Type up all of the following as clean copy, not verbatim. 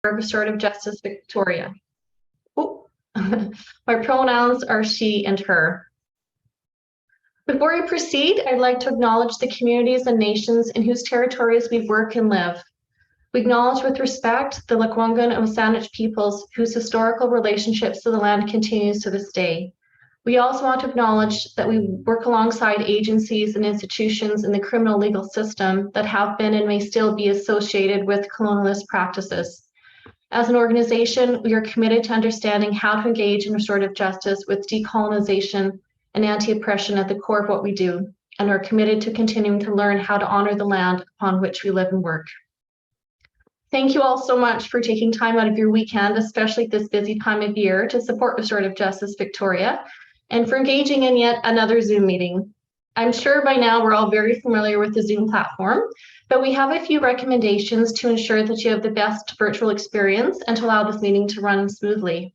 Restorative Justice Victoria. Oh, my pronouns are she and her. Before we proceed, I'd like to acknowledge the communities and nations in whose territories we work and live. We acknowledge with respect the Lekwungen and Wasanich peoples whose historical relationships to the land continues to this day. We also want to acknowledge that we work alongside agencies and institutions in the criminal legal system that have been and may still be associated with colonialist practices. As an organization, we are committed to understanding how to engage in restorative justice with decolonization and anti-oppression at the core of what we do, and are committed to continuing to learn how to honor the land upon which we live and work. Thank you all so much for taking time out of your weekend, especially at this busy time of year, to support Restorative Justice Victoria, and for engaging in yet another Zoom meeting. I'm sure by now we're all very familiar with the Zoom platform, but we have a few recommendations to ensure that you have the best virtual experience and to allow this meeting to run smoothly.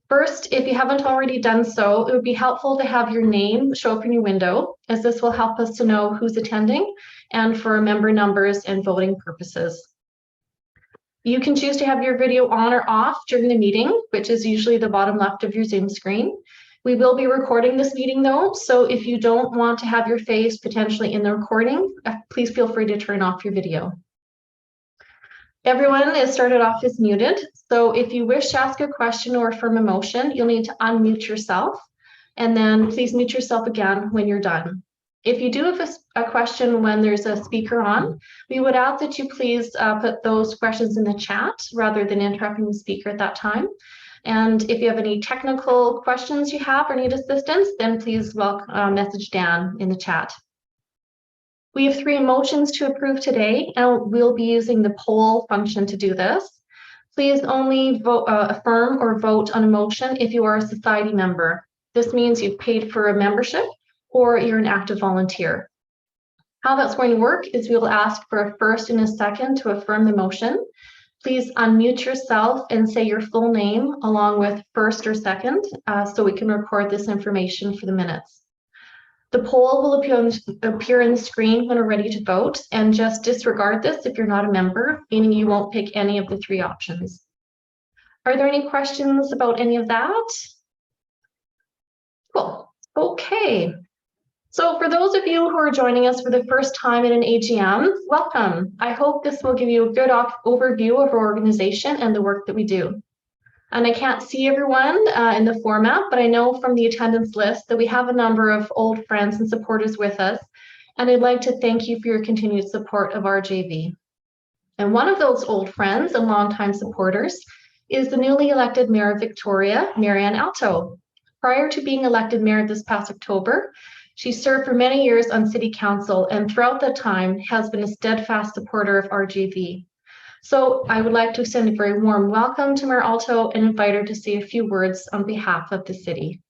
First, if you haven't already done so, it would be helpful to have your name show up in your window, as this will help us to know who's attending and for member numbers and voting purposes. You can choose to have your video on or off during the meeting, which is usually the bottom left of your Zoom screen. We will be recording this meeting though, so if you don't want to have your face potentially in the recording, please feel free to turn off your video. Everyone is started off as muted, so if you wish to ask a question or affirm a motion, you'll need to unmute yourself, and then please mute yourself again when you're done. If you do have a question when there's a speaker on, we would ask that you please put those questions in the chat rather than interrupting the speaker at that time. And if you have any technical questions you have or need assistance, then please message Dan in the chat. We have 3 motions to approve today, and we'll be using the poll function to do this. Please only vote, affirm or vote on a motion if you are a society member. This means you've paid for a membership or you're an active volunteer. How that's going to work is we'll ask for a first and a second to affirm the motion. Please unmute yourself and say your full name along with first or second so we can record this information for the minutes. The poll will appear on the screen when we're ready to vote, and just disregard this if you're not a member, meaning you won't pick any of the 3 options. Are there any questions about any of that? Cool. Okay. So for those of you who are joining us for the first time at an AGM, welcome. I hope this will give you a good overview of our organization and the work that we do. And I can't see everyone in the format, but I know from the attendance list that we have a number of old friends and supporters with us. And I'd like to thank you for your continued support of RJV. And one of those old friends and longtime supporters is the newly elected Mayor of Victoria, Marianne Alto. Prior to being elected Mayor this past October, she served for many years on City Council and throughout that time has been a steadfast supporter of RJV. So I would like to extend a very warm welcome to Mayor Alto and invite her to say a few words on behalf of the city.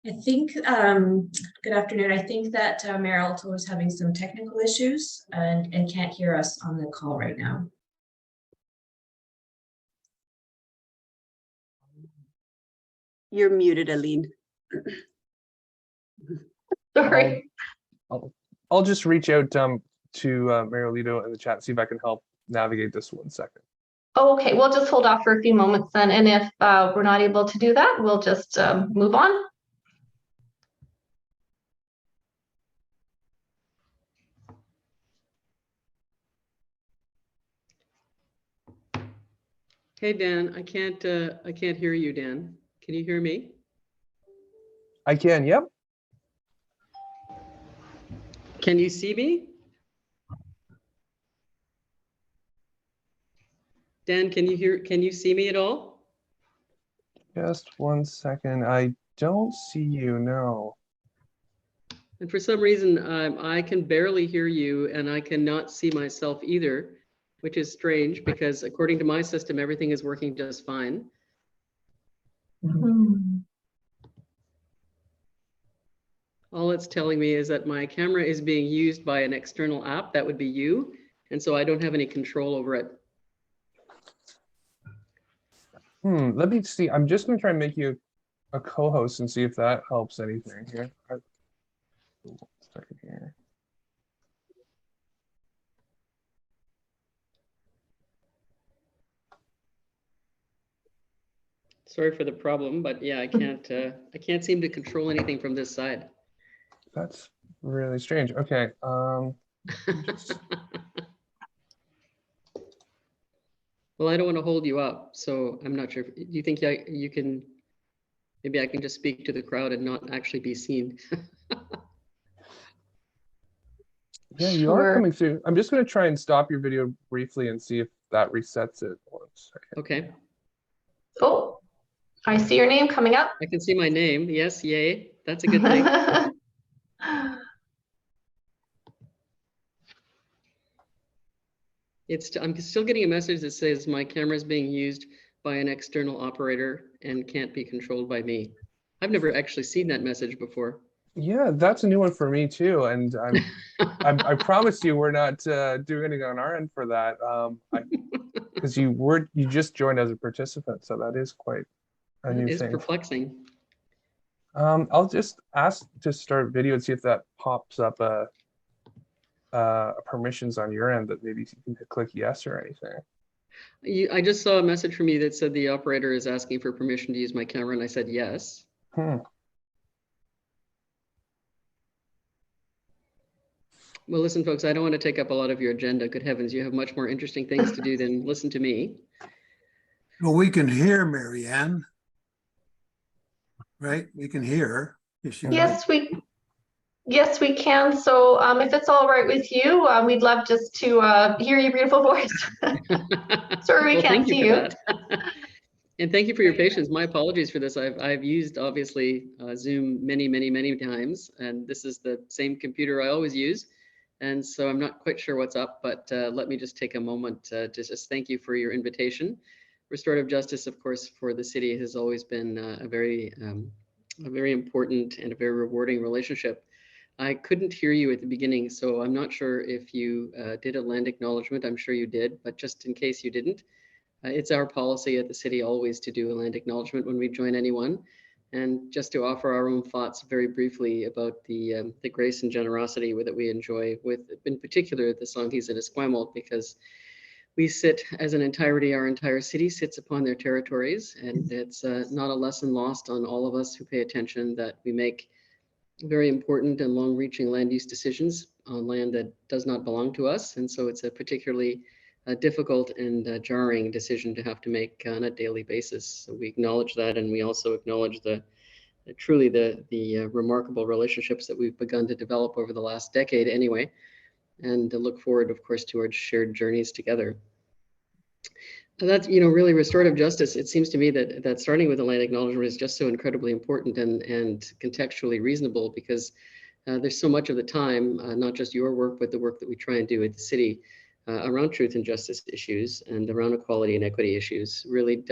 I think, good afternoon. I think that Mayor Alto is having some technical issues and can't hear us on the call right now. You're muted, Aline. Sorry. I'll just reach out to Mayor Alito in the chat, see if I can help navigate this 1 second. Oh, okay, we'll just hold off for a few moments then. And if we're not able to do that, we'll just move on. Hey Dan, I can't hear you, Dan. Can you hear me? I can, yep. Can you see me? Dan, can you see me at all? Just 1 second. I don't see you, no. And for some reason, I can barely hear you and I cannot see myself either, which is strange because according to my system, everything is working just fine. All it's telling me is that my camera is being used by an external app, that would be you, and so I don't have any control over it. Let me see. I'm just going to try and make you a co-host and see if that helps anything here. 1 second here. Sorry for the problem, but yeah, I can't seem to control anything from this side. That's really strange. Okay. Just- Well, I don't want to hold you up, so I'm not sure. Do you think you can, maybe I can just speak to the crowd and not actually be seen? Yeah, you are Sure. coming through. I'm just going to try and stop your video briefly and see if that resets it. 1 second. Okay, Oh, I see your name coming up. I can see my name. Yes, yay. That's a good thing. I'm still getting a message that says my camera is being used by an external operator and can't be controlled by me. I've never actually seen that message before. Yeah, that's a new one for me too. And I promise you, we're not doing anything on our end for that. Because you just joined as a participant, so that is quite a new It's thing. perplexing. I'll just ask to start video and see if that pops up permissions on your end that maybe you can click yes or anything. I just saw a message from you that said the operator is asking for permission to use my camera, and I said yes. Well, listen, folks, I don't want to take up a lot of your agenda. Good heavens, you have much more interesting things to do than listen to me. Well, we can hear Marianne, right? We can hear her. If she Yes, we can. So if it's all right with you, we'd love just to hear your beautiful voice. Sorry, we Well, can't thank you see for you. that. And thank you for your patience. My apologies for this. I've used obviously Zoom many times, and this is the same computer I always use. And so I'm not quite sure what's up, but let me just take a moment to just thank you for your invitation. Restorative justice, of course, for the city has always been a very important and a very rewarding relationship. I couldn't hear you at the beginning, so I'm not sure if you did a land acknowledgement. I'm sure you did, but just in case you didn't, it's our policy at the city always to do a land acknowledgement when we join anyone. And just to offer our own thoughts very briefly about the grace and generosity that we enjoy with, in particular, the Songhees and Esquimalt, because we sit as an entirety, our entire city sits upon their territories, and it's not a lesson lost on all of us who pay attention that we make very important and long-reaching land use decisions on land that does not belong to us. And so it's a particularly difficult and jarring decision to have to make on a daily basis. So we acknowledge that, and we also acknowledge the remarkable relationships that we've begun to develop over the last decade anyway, and to look forward, of course, to our shared journeys together. And that's, really restorative justice. It seems to me that starting with a land acknowledgement is just so incredibly important and contextually reasonable, because there's so much of the time, not just your work, but the work that we try and do at the city around truth and justice issues and around equality and equity issues really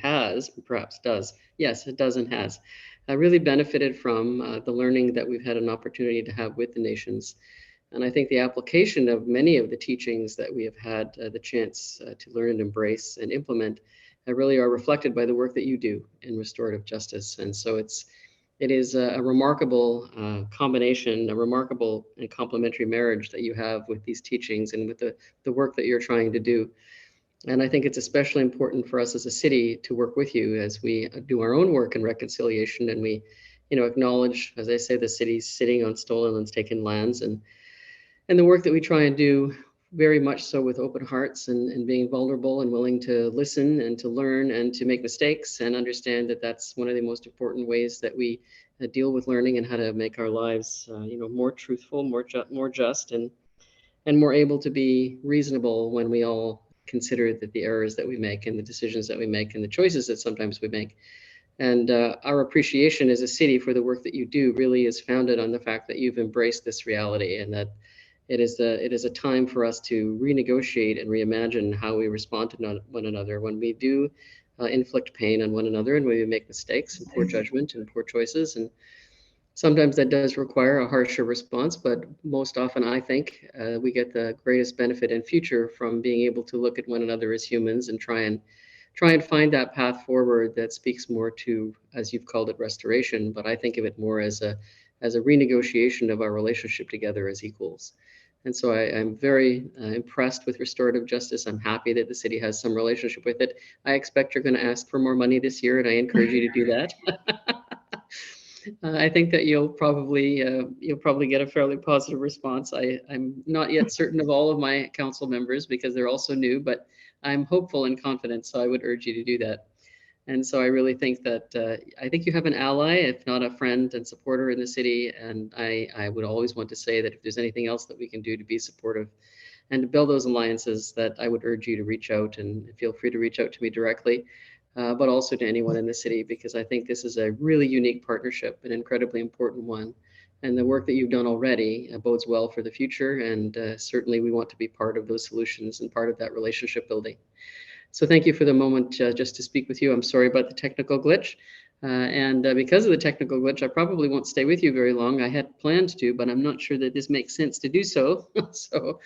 has, really benefited from the learning that we've had an opportunity to have with the nations. And I think the application of many of the teachings that we have had the chance to learn and embrace and implement really are reflected by the work that you do in restorative justice. And so it is a remarkable combination, a remarkable and complementary marriage that you have with these teachings and with the work that you're trying to do. And I think it's especially important for us as a city to work with you as we do our own work in reconciliation, and we, acknowledge, as I say, the city's sitting on stolen and taken lands, and the work that we try and do very much so with open hearts and being vulnerable and willing to listen and to learn and to make mistakes and understand that that's one of the most important ways that we deal with learning and how to make our lives, more truthful, more just, and more able to be reasonable when we all consider that the errors that we make and the decisions that we make and the choices that sometimes we make. And our appreciation as a city for the work that you do really is founded on the fact that you've embraced this reality, and that it is a time for us to renegotiate and reimagine how we respond to one another when we do inflict pain on one another, and when we make mistakes and poor judgment and poor choices. And sometimes that does require a harsher response, but most often I think we get the greatest benefit in future from being able to look at one another as humans and try and find that path forward that speaks more to, as you've called it, restoration. But I think of it more as a as a renegotiation of our relationship together as equals. And so I'm very impressed with restorative justice. I'm happy that the city has some relationship with it. I expect you're going to ask for more money this year, and I encourage you to do that. I think that you'll probably get a fairly positive response. I'm not yet certain of all of my council members because they're also new, but I'm hopeful and confident, so I would urge you to do that. And so I really think that I think you have an ally, if not a friend and supporter in the city. And I would always want to say that if there's anything else that we can do to be supportive and to build those alliances, that I would urge you to reach out, and feel free to reach out to me directly, but also to anyone in the city, because I think this is a really unique partnership, an incredibly important one. And the work that you've done already bodes well for the future. And certainly we want to be part of those solutions and part of that relationship building. So thank you for the moment just to speak with you. I'm sorry about the technical glitch. Because of the technical glitch, I probably won't stay with you very long. I had planned to, but I'm not sure that this makes sense to do so. So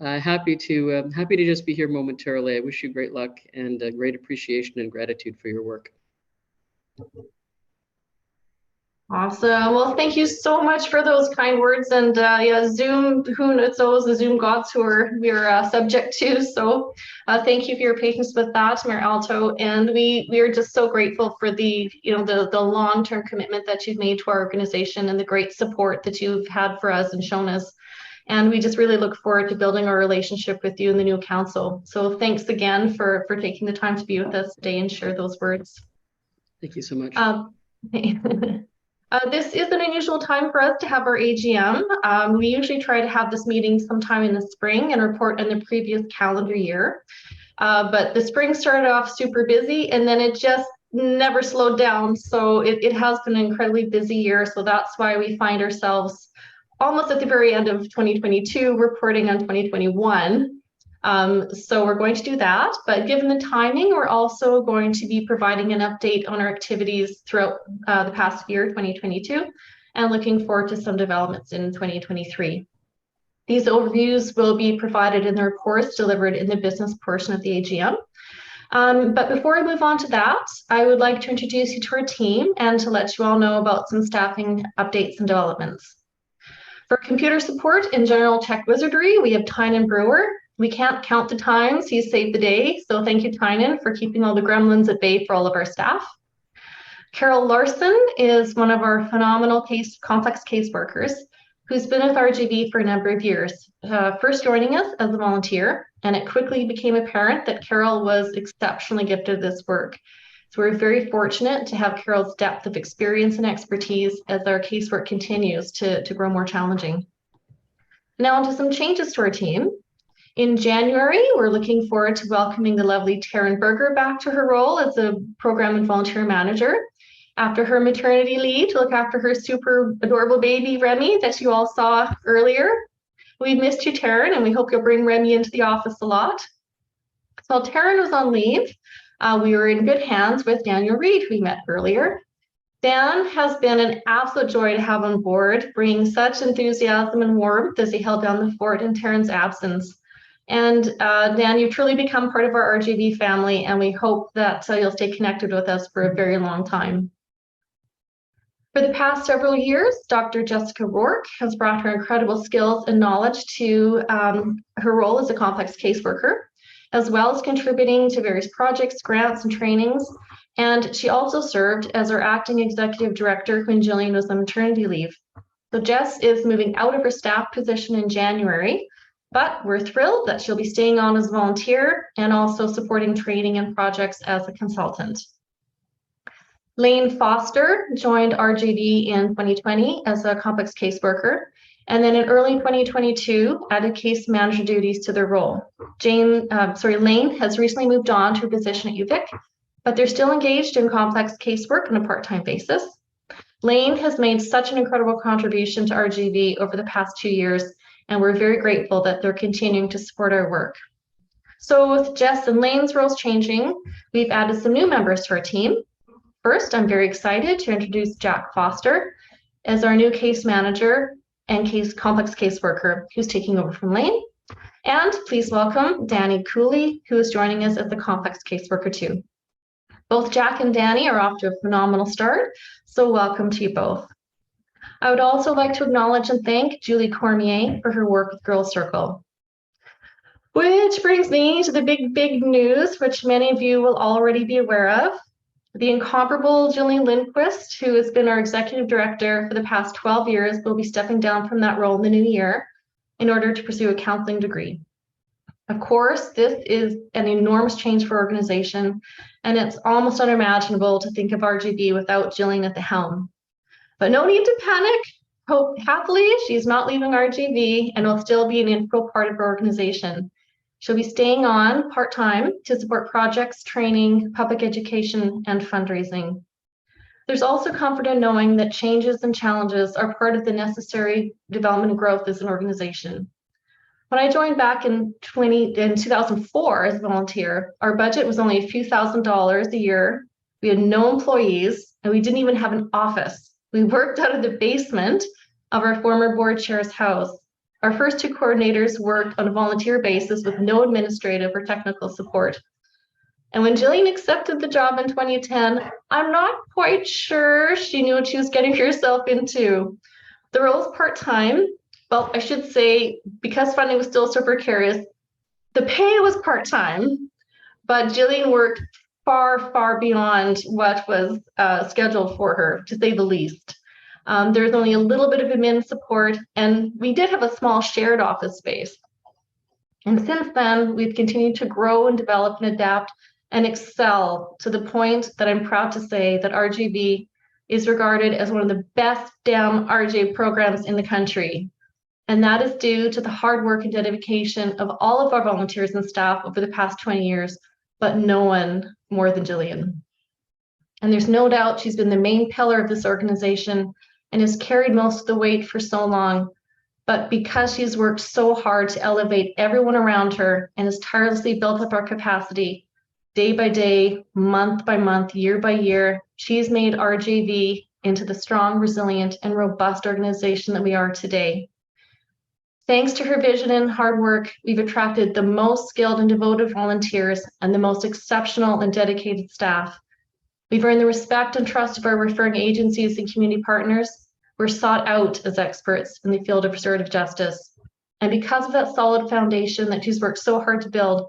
happy to just be here momentarily. I wish you great luck and great appreciation and gratitude for your work. Awesome. Well, thank you so much for those kind words. And yeah, Zoom, who knows those, the Zoom gods who we're subject to. So thank you for your patience with that, Mayor Alto. And we are just so grateful for the long-term commitment that you've made to our organization and the great support that you've had for us and shown us. And we just really look forward to building our relationship with you and the new council. So thanks again for taking the time to be with us today and share those words. Thank you so much. This is an unusual time for us to have our AGM. We usually try to have this meeting sometime in the spring and report on the previous calendar year. But the spring started off super busy and then it just never slowed down. So it has been an incredibly busy year. So that's why we find ourselves almost at the very end of 2022 reporting on 2021. So we're going to do that, but given the timing, we're also going to be providing an update on our activities throughout the past year, 2022, and looking forward to some developments in 2023. These overviews will be provided in the reports delivered in the business portion of the AGM. But before I move on to that, I would like to introduce you to our team and to let you all know about some staffing updates and developments. For computer support and general tech wizardry, we have Tynan Brewer. We can't count the times he's saved the day, so thank you, Tynan, for keeping all the gremlins at bay for all of our staff. Carol Larson is one of our phenomenal complex caseworkers who's been with RJV for a number of years, first joining us as a volunteer, and it quickly became apparent that Carol was exceptionally gifted at this work. So we're very fortunate to have Carol's depth of experience and expertise as our casework continues to grow more challenging. Now onto some changes to our team. In January, we're looking forward to welcoming the lovely Taryn Berger back to her role as a program and volunteer manager after her maternity leave to look after her super adorable baby, Remy, that you all saw earlier. We've missed you, Taryn, and we hope you'll bring Remy into the office a lot. So while Taryn was on leave, we were in good hands with Daniel Reed, who we met earlier. Dan has been an absolute joy to have on board, bringing such enthusiasm and warmth as he held down the fort in Taryn's absence. And Dan, you've truly become part of our RJV family, and we hope that you'll stay connected with us for a very long time. For the past several years, Dr. Jessica Rourke has brought her incredible skills and knowledge to her role as a complex caseworker, as well as contributing to various projects, grants, and trainings. And she also served as our acting executive director when Jillian was on maternity leave. So Jess is moving out of her staff position in January, but we're thrilled that she'll be staying on as a volunteer and also supporting training and projects as a consultant. Lane Foster joined RJV in 2020 as a complex caseworker, and then in early 2022 added case manager duties to their role. Lane has recently moved on to a position at UVic, but they're still engaged in complex casework on a part-time basis. Lane has made such an incredible contribution to RJV over the past 2 years, and we're very grateful that they're continuing to support our work. So with Jess and Lane's roles changing, we've added some new members to our team. First, I'm very excited to introduce Jack Foster as our new case manager and complex caseworker who's taking over from Lane. And please welcome Danny Cooley, who is joining us as the complex caseworker too. Both Jack and Danny are off to a phenomenal start, so welcome to you both. I would also like to acknowledge and thank Julie Cormier for her work with Girls Circle. Which brings me to the big news, which many of you will already be aware of. The incomparable Jillian Lindquist, who has been our executive director for the past 12 years, will be stepping down from that role in the new year in order to pursue a counseling degree. Of course, this is an enormous change for our organization, and it's almost unimaginable to think of RJV without Jillian at the helm. But no need to panic. Happily, she's not leaving RJV and will still be an integral part of our organization. She'll be staying on part-time to support projects, training, public education, and fundraising. There's also comfort in knowing that changes and challenges are part of the necessary development and growth as an organization. When I joined back in 2004 as a volunteer, our budget was only a few $1,000s a year. We had no employees, and we didn't even have an office. We worked out of the basement of our former board chair's house. Our first two coordinators worked on a volunteer basis with no administrative or technical support. And when Jillian accepted the job in 2010, I'm not quite sure she knew what she was getting herself into. The role is part-time. Well, I should say, because funding was still so precarious, the pay was part-time, but Jillian worked far beyond what was scheduled for her, to say the least. There's only a little bit of admin support, and we did have a small shared office space. And since then, we've continued to grow and develop and adapt and excel to the point that I'm proud to say that RJV is regarded as one of the best damn RJ programs in the country. And that is due to the hard work and dedication of all of our volunteers and staff over the past 20 years, but no one more than Jillian. And there's no doubt she's been the main pillar of this organization and has carried most of the weight for so long. But because she's worked so hard to elevate everyone around her and has tirelessly built up our capacity, day by day, month by month, year by year, she's made RJV into the strong, resilient, and robust organization that we are today. Thanks to her vision and hard work, we've attracted the most skilled and devoted volunteers and the most exceptional and dedicated staff. We've earned the respect and trust of our referring agencies and community partners. We're sought out as experts in the field of restorative justice. And because of that solid foundation that she's worked so hard to build,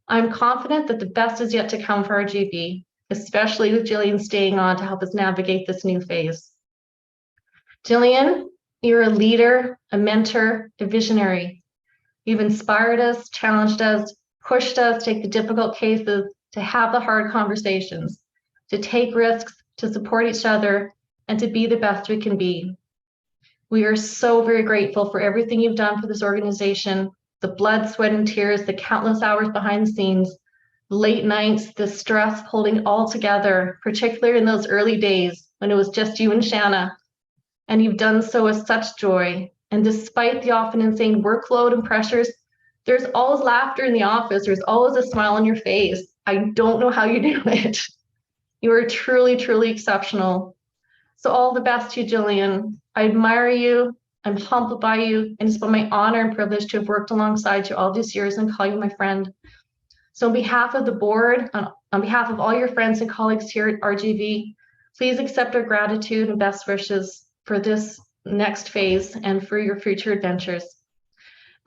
I'm confident that the best is yet to come for RJV, especially with Jillian staying on to help us navigate this new phase. Jillian, you're a leader, a mentor, a visionary. You've inspired us, challenged us, pushed us to take the difficult cases, to have the hard conversations, to take risks, to support each other, and to be the best we can be. We are so very grateful for everything you've done for this organization, the blood, sweat, and tears, the countless hours behind the scenes, late nights, the stress of holding it all together, particularly in those early days when it was just you and Shanna. And you've done so with such joy. And despite the often insane workload and pressures, there's always laughter in the office. There's always a smile on your face. I don't know how you do it. You are truly exceptional. So all the best to you, Jillian. I admire you. I'm humbled by you. And it's been my honor and privilege to have worked alongside you all these years and call you my friend. So on behalf of the board, on behalf of all your friends and colleagues here at RJV, please accept our gratitude and best wishes for this next phase and for your future adventures.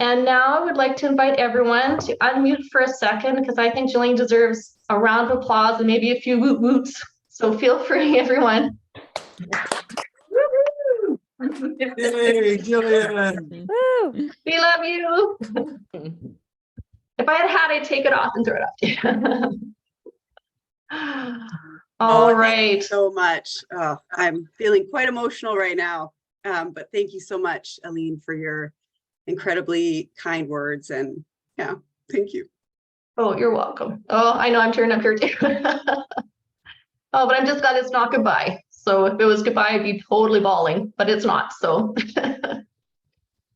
And now I would like to invite everyone to unmute for a second because I think Jillian deserves a round of applause and maybe a few woot woots. So feel free, everyone. Yay, Jillian. Woo! We love you. If I had a hat, I'd take it off and throw it up to you. All Thank you right. so much. Oh, I'm feeling quite emotional right now. But thank you so much, Aline, for your incredibly kind words. And yeah, thank you. Oh, you're welcome. Oh, I know I'm tearing up here too. Oh, but I'm just glad it's not goodbye. So if it was goodbye, I'd be totally bawling, but it's not. So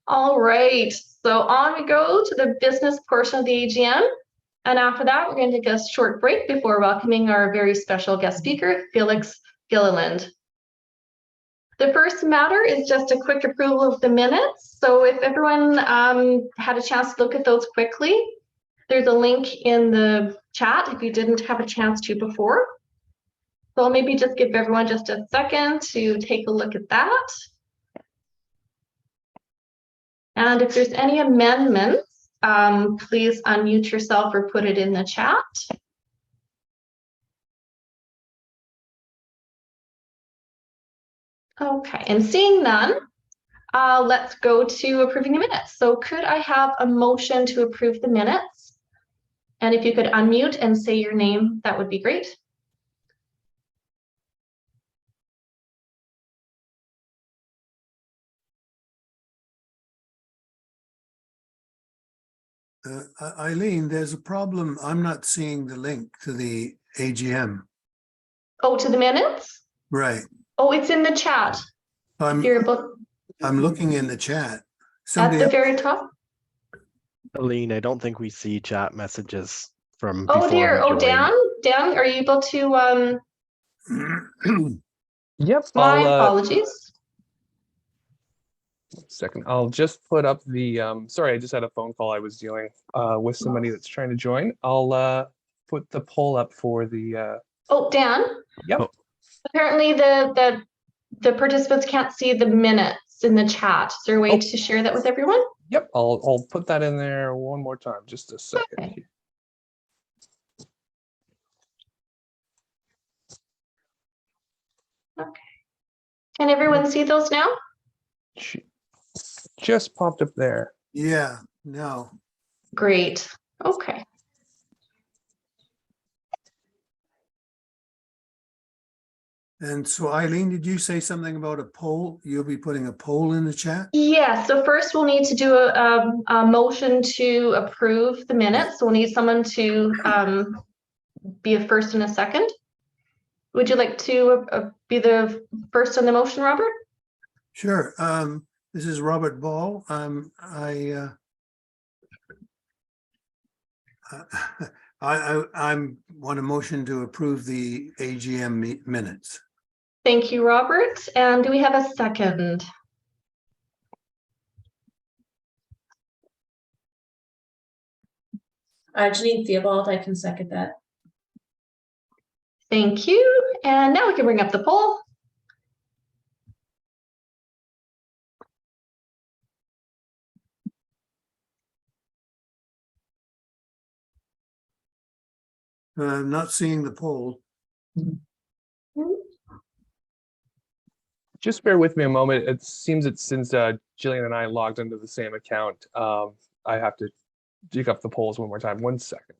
all right. So on we go to the business portion of the AGM. And after that, we're going to take a short break before welcoming our very special guest speaker, Felix Gilliland. The first matter is just a quick approval of the minutes. So if everyone had a chance to look at those quickly, there's a link in the chat if you didn't have a chance to before. So I'll maybe just give everyone just a second to take a look at that. And if there's any amendments, please unmute yourself or put it in the chat. Okay, and seeing none, let's go to approving the minutes. So could I have a motion to approve the minutes? And if you could unmute and say your name, that would be great. Eileen, there's a problem. I'm not seeing the link to the AGM. Oh, to the minutes? Right. Oh, it's in the chat. I'm You're able, looking in the chat. at Somebody the else, very top. Aline, I don't think we see chat messages from Oh before dear. we Oh, joined. Dan, are you able to, Yep. my I'll apologies. second. I'll just put up the. Sorry, I just had a phone call. I was dealing with somebody that's trying to join. I'll put the poll up for the. Oh, Dan, Yep. Oh. apparently the participants can't see the minutes in the chat. Is there a way Oh. to share that with everyone? Yep. I'll put that in there one more time. Just a second. Okay. Okay. Can everyone see those now? Just popped up there. yeah, no. Great. Okay. And so Eileen, did you say something about a poll? You'll be putting a poll in the chat? Yeah, so first we'll need to do a motion to approve the minutes. So we'll need someone to be a first and a second. Would you like to be the first on the motion, Robert? Sure. This is Robert Ball. I'm want a motion to approve the AGM minutes. Thank you, Robert. And do we have a second? Janine Theobald, I can second that. Thank you. And now we can bring up the poll. I'm not seeing the poll. Just bear with me a moment. It seems that since Jillian and I logged into the same account, I have to dig up the polls one more time. 1 second.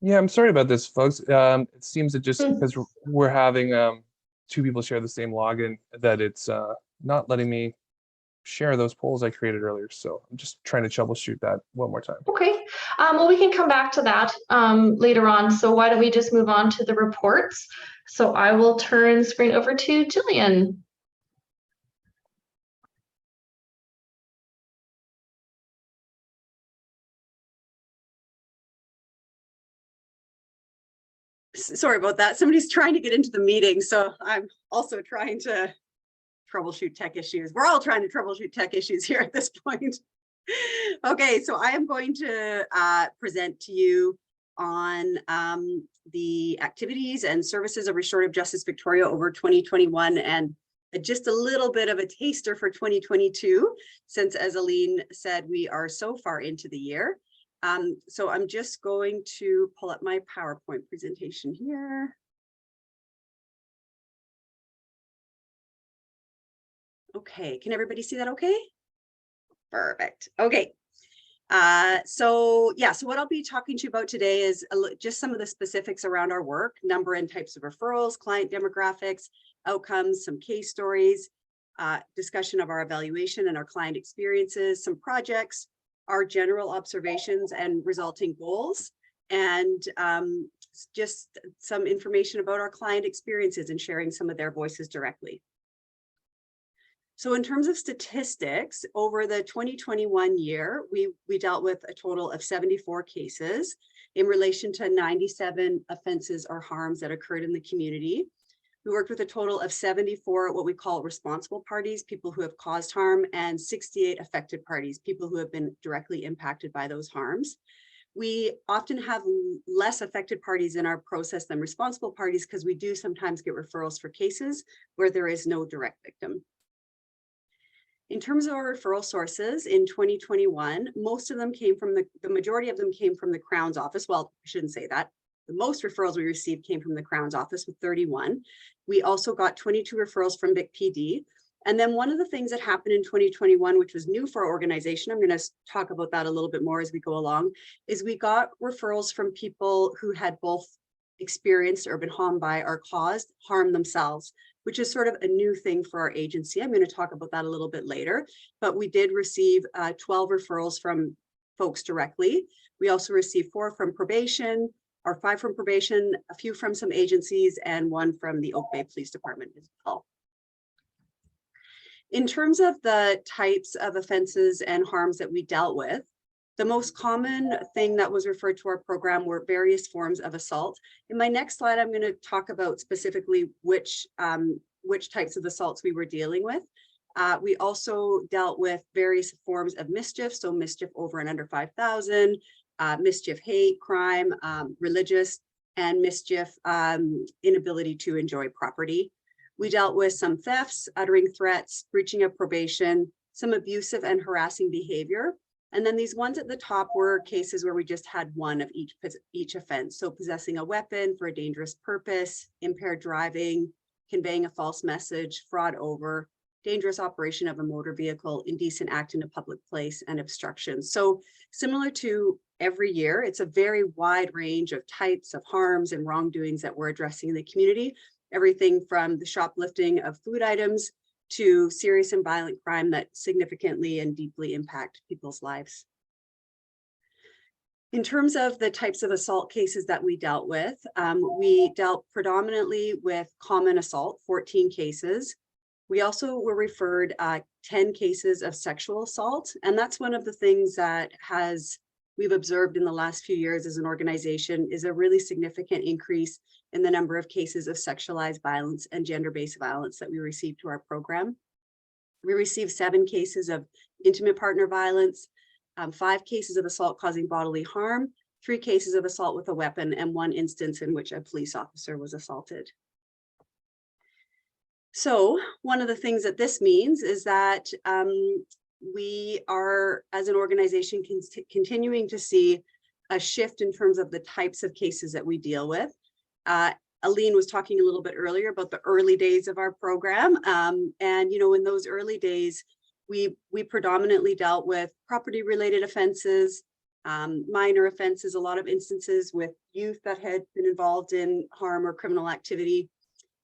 Yeah, I'm sorry about this, folks. It seems that just because we're having 2 people share the same login, that it's not letting me share those polls I created earlier. So I'm just trying to troubleshoot that one more time. Okay, well, we can come back to that later on. So why don't we just move on to the reports? So I will turn the screen over to Jillian. Sorry about that. Somebody's trying to get into the meeting, so I'm also trying to troubleshoot tech issues. We're all trying to troubleshoot tech issues here at this point. Okay, so I am going to present to you on the activities and services of Restorative Justice Victoria over 2021, and just a little bit of a taster for 2022, since, as Aline said, we are so far into the year. So I'm just going to pull up my PowerPoint presentation here. Okay, can everybody see that okay? Perfect. Okay. So what I'll be talking to you about today is just some of the specifics around our work, number and types of referrals, client demographics, outcomes, some case stories, discussion of our evaluation and our client experiences, some projects, our general observations and resulting goals, and just some information about our client experiences and sharing some of their voices directly. So in terms of statistics, over the 2021 year, we dealt with a total of 74 cases in relation to 97 offenses or harms that occurred in the community. We worked with a total of 74 what we call responsible parties, people who have caused harm, and 68 affected parties, people who have been directly impacted by those harms. We often have less affected parties in our process than responsible parties because we do sometimes get referrals for cases where there is no direct victim. In terms of our referral sources in 2021, most of them came from the majority of them came from the Crown's office. Well, I shouldn't say that. The most referrals we received came from the Crown's office with 31. We also got 22 referrals from Vic PD. And then one of the things that happened in 2021, which was new for our organization, I'm going to talk about that a little bit more as we go along, is we got referrals from people who had both experienced or been harmed by or caused harm themselves, which is sort of a new thing for our agency. I'm going to talk about that a little bit later, but we did receive 12 referrals from folks directly. We also received 4 from probation, or 5 from probation, a few from some agencies, and 1 from the Oak Bay Police Department as well. In terms of the types of offenses and harms that we dealt with, the most common thing that was referred to our program were various forms of assault. In my next slide, I'm going to talk about specifically which types of assaults we were dealing with. We also dealt with various forms of mischief, so mischief over and under 5,000, mischief, hate, crime, religious, and mischief, inability to enjoy property. We dealt with some thefts, uttering threats, breaching of probation, some abusive and harassing behavior. And then these ones at the top were cases where we just had one of each offense. So possessing a weapon for a dangerous purpose, impaired driving, conveying a false message, fraud over, dangerous operation of a motor vehicle, indecent act in a public place, and obstruction. So similar to every year, it's a very wide range of types of harms and wrongdoings that we're addressing in the community. Everything from the shoplifting of food items to serious and violent crime that significantly and deeply impact people's lives. In terms of the types of assault cases that we dealt with, we dealt predominantly with common assault, 14 cases. We also were referred 10 cases of sexual assault, and that's one of the things that we've observed in the last few years as an organization is a really significant increase in the number of cases of sexualized violence and gender-based violence that we received to our program. We received 7 cases of intimate partner violence, 5 cases of assault causing bodily harm, 3 cases of assault with a weapon, and 1 instance in which a police officer was assaulted. So one of the things that this means is that we are, as an organization, continuing to see a shift in terms of the types of cases that we deal with. Aline was talking a little bit earlier about the early days of our program. And, you know, in those early days, we predominantly dealt with property related offenses, minor offenses, a lot of instances with youth that had been involved in harm or criminal activity.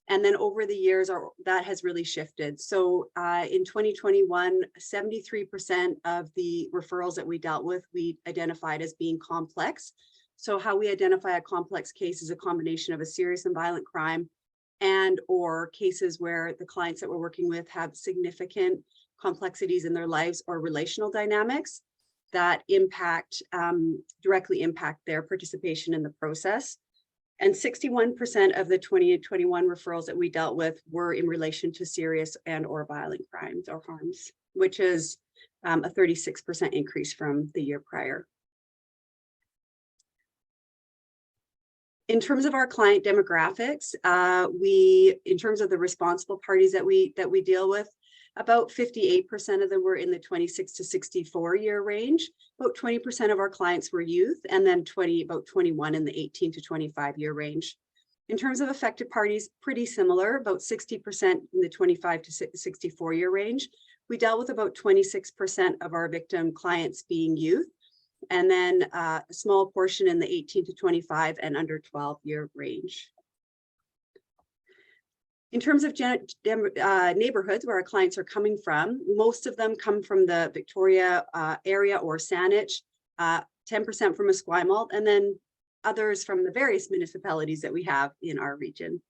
And then over the years, that has really shifted. So in 2021, 73% of the referrals that we dealt with, we identified as being complex. So how we identify a complex case is a combination of a serious and violent crime and or cases where the clients that we're working with have significant complexities in their lives or relational dynamics that directly impact their participation in the process. And 61% of the 2021 referrals that we dealt with were in relation to serious and or violent crimes or harms, which is a 36% increase from the year prior. In terms of our client demographics, in terms of the responsible parties that we deal with, about 58% of them were in the 26 to 64 year range. About 20% of our clients were youth, and then about 21 in the 18 to 25 year range. In terms of affected parties, pretty similar, about 60% in the 25 to 64 year range, We dealt with about 26% of our victim clients being youth, and then a small portion in the 18 to 25 and under 12-year range. In terms of neighborhoods where our clients are coming from, most of them come from the Victoria area or Saanich, 10% from Esquimalt, and then others from the various municipalities that we have in our region.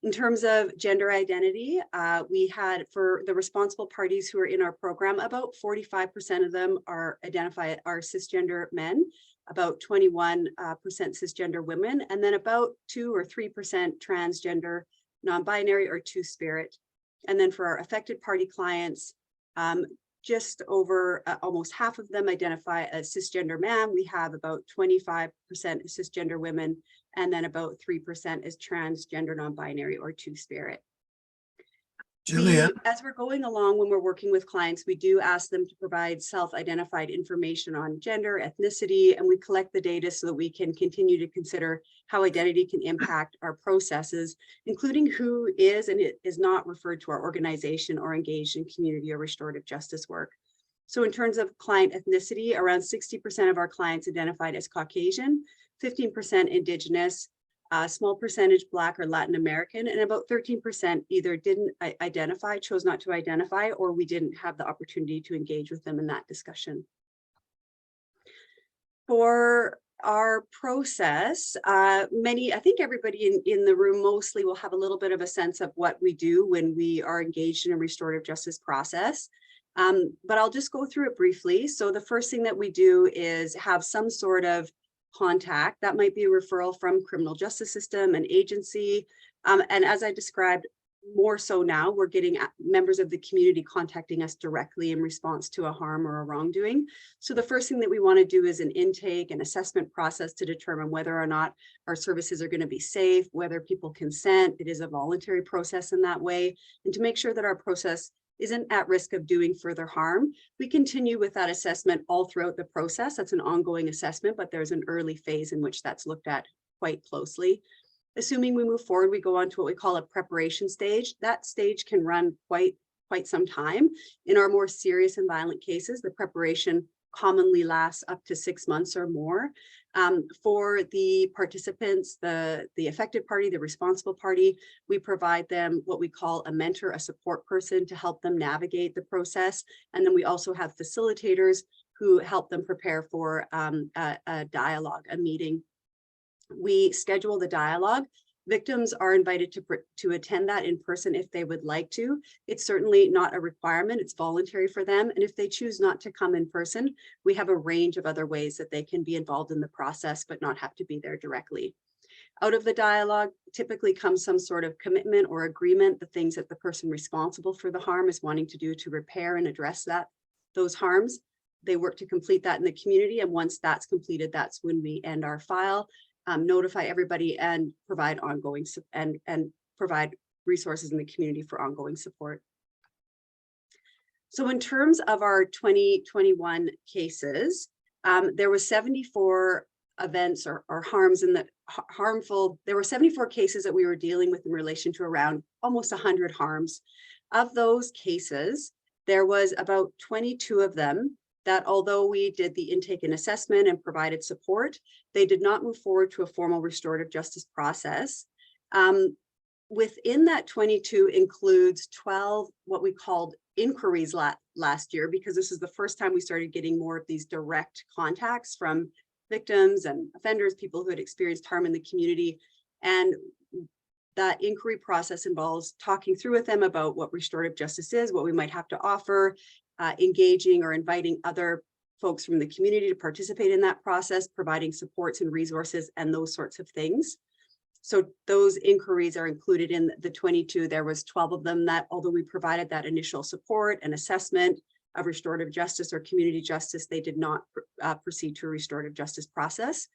In terms of gender identity, we had, for the responsible parties who are in our program, about 45% of them are identified are cisgender men, about 21% cisgender women, and then about 2 or 3% transgender, non-binary, or two-spirit. And then for our affected party clients, just over almost half of them identify as cisgender man. We have about 25% cisgender women, and then about 3% is transgender, non-binary, or two-spirit. Julian, As we're going along, when we're working with clients, we do ask them to provide self-identified information on gender, ethnicity, and we collect the data so that we can continue to consider how identity can impact our processes, including who is and is not referred to our organization or engaged in community or restorative justice work. So in terms of client ethnicity, around 60% of our clients identified as Caucasian, 15% Indigenous, a small percentage Black or Latin American, and about 13% either didn't identify, chose not to identify, or we didn't have the opportunity to engage with them in that discussion. For our process, I think everybody in the room mostly will have a little bit of a sense of what we do when we are engaged in a restorative justice process. But I'll just go through it briefly. So the first thing that we do is have some sort of contact. That might be a referral from criminal justice system, an agency. And as I described, more so now, we're getting members of the community contacting us directly in response to a harm or a wrongdoing. So the first thing that we want to do is an intake and assessment process to determine whether or not our services are going to be safe, whether people consent. It is a voluntary process in that way, and to make sure that our process isn't at risk of doing further harm. We continue with that assessment all throughout the process. That's an ongoing assessment, but there's an early phase in which that's looked at quite closely. Assuming we move forward, we go on to what we call a preparation stage. That stage can run quite some time. In our more serious and violent cases, the preparation commonly lasts up to 6 months or more. For the participants, the affected party, the responsible party, we provide them what we call a mentor, a support person to help them navigate the process. And then we also have facilitators who help them prepare for a dialogue, a meeting. We schedule the dialogue. Victims are invited to attend that in person if they would like to. It's certainly not a requirement, it's voluntary for them. And if they choose not to come in person, we have a range of other ways that they can be involved in the process, but not have to be there directly. Out of the dialogue typically comes some sort of commitment or agreement, the things that the person responsible for the harm is wanting to do to repair and address those harms. They work to complete that in the community. And once that's completed, that's when we end our file. Notify everybody and provide ongoing and provide resources in the community for ongoing support. So in terms of our 2021 cases, there were 74 events or harms in the harmful. There were 74 cases that we were dealing with in relation to around almost 100 harms. Of those cases, there was about 22 of them that, although we did the intake and assessment and provided support, they did not move forward to a formal restorative justice process. Within that 22 includes 12 what we called inquiries last year, because this is the first time we started getting more of these direct contacts from victims and offenders, people who had experienced harm in the community. And that inquiry process involves talking through with them about what restorative justice is, what we might have to offer, engaging or inviting other folks from the community to participate in that process, providing supports and resources and those sorts of things. So those inquiries are included in the 22. There was 12 of them that, although we provided that initial support and assessment of restorative justice or community justice, they did not proceed to a restorative justice process.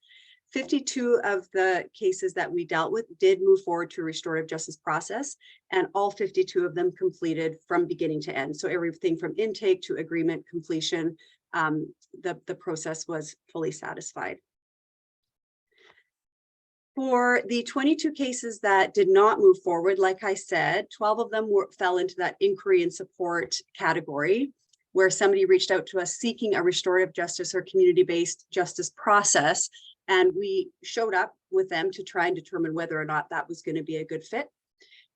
52 of the cases that we dealt with did move forward to a restorative justice process, and all 52 of them completed from beginning to end. So everything from intake to agreement completion, the process was fully satisfied. For the 22 cases that did not move forward, like I said, 12 of them fell into that inquiry and support category, where somebody reached out to us seeking a restorative justice or community-based justice process. And we showed up with them to try and determine whether or not that was going to be a good fit.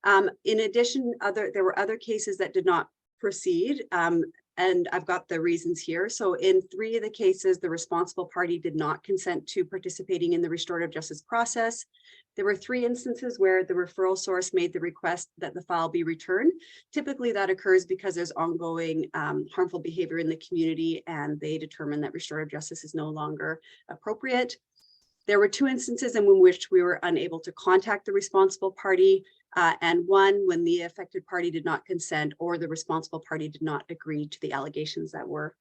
In addition, there were other cases that did not proceed. And I've got the reasons here. So in 3 of the cases, the responsible party did not consent to participating in the restorative justice process. There were 3 instances where the referral source made the request that the file be returned. Typically that occurs because there's ongoing harmful behavior in the community and they determine that restorative justice is no longer appropriate. There were 2 instances in which we were unable to contact the responsible party, and 1 when the affected party did not consent or the responsible party did not agree to the allegations that were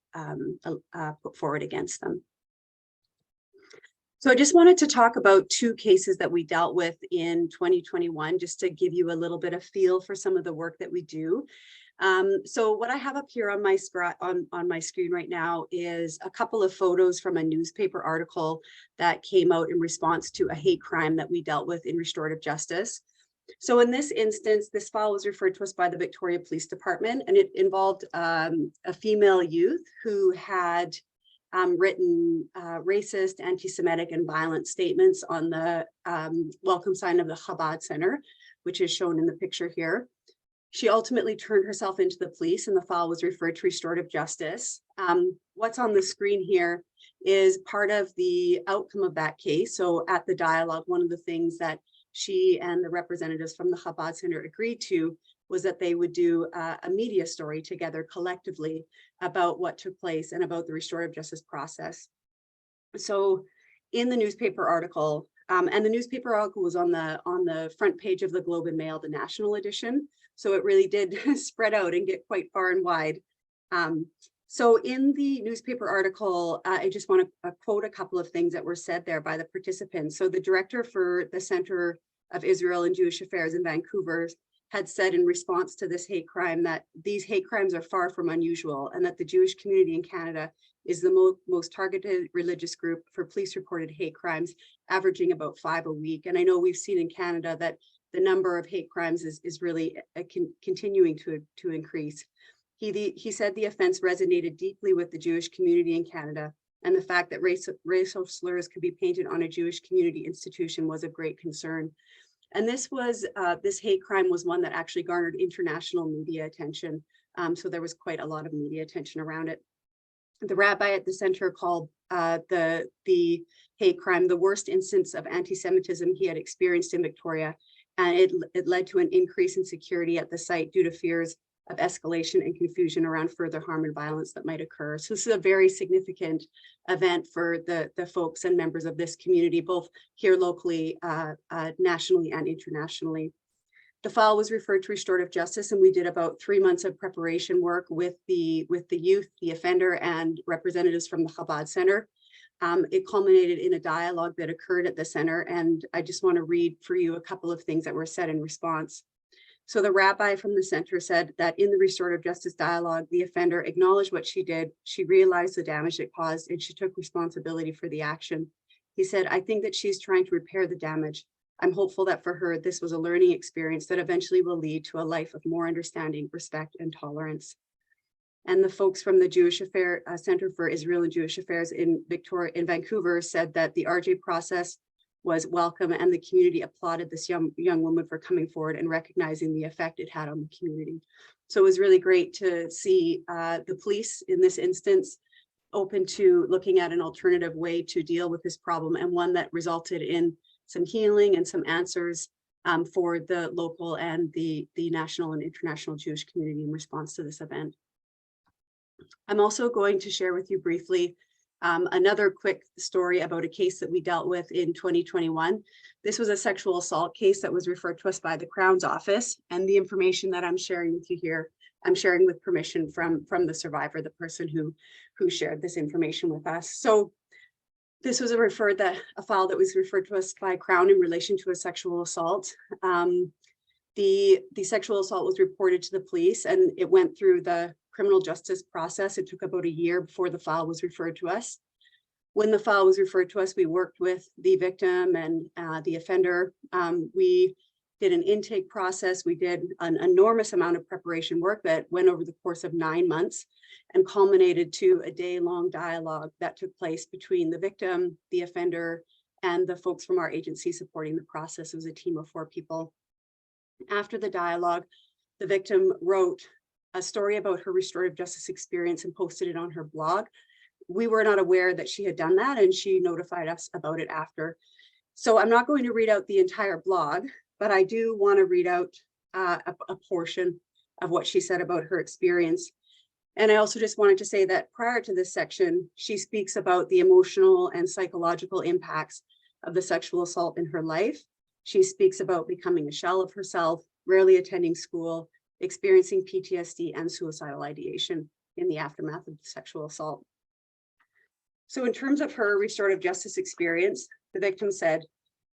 put forward against them. So I just wanted to talk about 2 cases that we dealt with in 2021, just to give you a little bit of feel for some of the work that we do. So what I have up here on my screen right now is a couple of photos from a newspaper article that came out in response to a hate crime that we dealt with in restorative justice. So in this instance, this file was referred to us by the Victoria Police Department, and it involved a female youth who had written racist, anti-Semitic, and violent statements on the welcome sign of the Chabad Center, which is shown in the picture here. She ultimately turned herself into the police and the file was referred to restorative justice. What's on the screen here is part of the outcome of that case. So at the dialogue, one of the things that she and the representatives from the Chabad Center agreed to was that they would do a media story together collectively about what took place and about the restorative justice process. So in the newspaper article, and the newspaper article was on the front page of the Globe and Mail, the national edition. So it really did spread out and get quite far and wide. So in the newspaper article, I just want to quote a couple of things that were said there by the participants. So the director for the Center of Israel and Jewish Affairs in Vancouver had said in response to this hate crime that these hate crimes are far from unusual and that the Jewish community in Canada is the most targeted religious group for police reported hate crimes, averaging about 5 a week. And I know we've seen in Canada that the number of hate crimes is really continuing to increase. He said the offense resonated deeply with the Jewish community in Canada, and the fact that racial slurs could be painted on a Jewish community institution was of great concern. And this hate crime was one that actually garnered international media attention. So there was quite a lot of media attention around it. The rabbi at the center called the hate crime the worst instance of anti-Semitism he had experienced in Victoria. And it led to an increase in security at the site due to fears of escalation and confusion around further harm and violence that might occur. So this is a very significant event for the folks and members of this community, both here locally, nationally and internationally. The file was referred to restorative justice, and we did about 3 months of preparation work with the youth, the offender, and representatives from the Chabad Center. It culminated in a dialogue that occurred at the center, and I just want to read for you a couple of things that were said in response. So the rabbi from the center said that in the restorative justice dialogue, the offender acknowledged what she did, she realized the damage it caused, and she took responsibility for the action. He said, I think that she's trying to repair the damage. I'm hopeful that for her, this was a learning experience that eventually will lead to a life of more understanding, respect, and tolerance. And the folks from the Jewish Center for Israel and Jewish Affairs in Vancouver said that the RJ process was welcome, and the community applauded this young woman for coming forward and recognizing the effect it had on the community. So it was really great to see the police in this instance open to looking at an alternative way to deal with this problem, and one that resulted in some healing and some answers for the local and the national and international Jewish community in response to this event. I'm also going to share with you briefly another quick story about a case that we dealt with in 2021. This was a sexual assault case that was referred to us by the Crown's office, and the information that I'm sharing with you here, I'm sharing with permission from the survivor, the person who shared this information with us. So this was a file that was referred to us by Crown in relation to a sexual assault. The sexual assault was reported to the police, and it went through the criminal justice process. It took about a year before the file was referred to us. When the file was referred to us, we worked with the victim and the offender. We did an intake process. We did an enormous amount of preparation work that went over the course of 9 months and culminated to a day-long dialogue that took place between the victim, the offender, and the folks from our agency supporting the process. It was a team of 4 people. After the dialogue, the victim wrote a story about her restorative justice experience and posted it on her blog. We were not aware that she had done that, and she notified us about it after. So I'm not going to read out the entire blog, but I do want to read out a portion of what she said about her experience. And I also just wanted to say that prior to this section, she speaks about the emotional and psychological impacts of the sexual assault in her life. She speaks about becoming a shell of herself, rarely attending school, experiencing PTSD and suicidal ideation in the aftermath of the sexual assault. So in terms of her restorative justice experience, the victim said,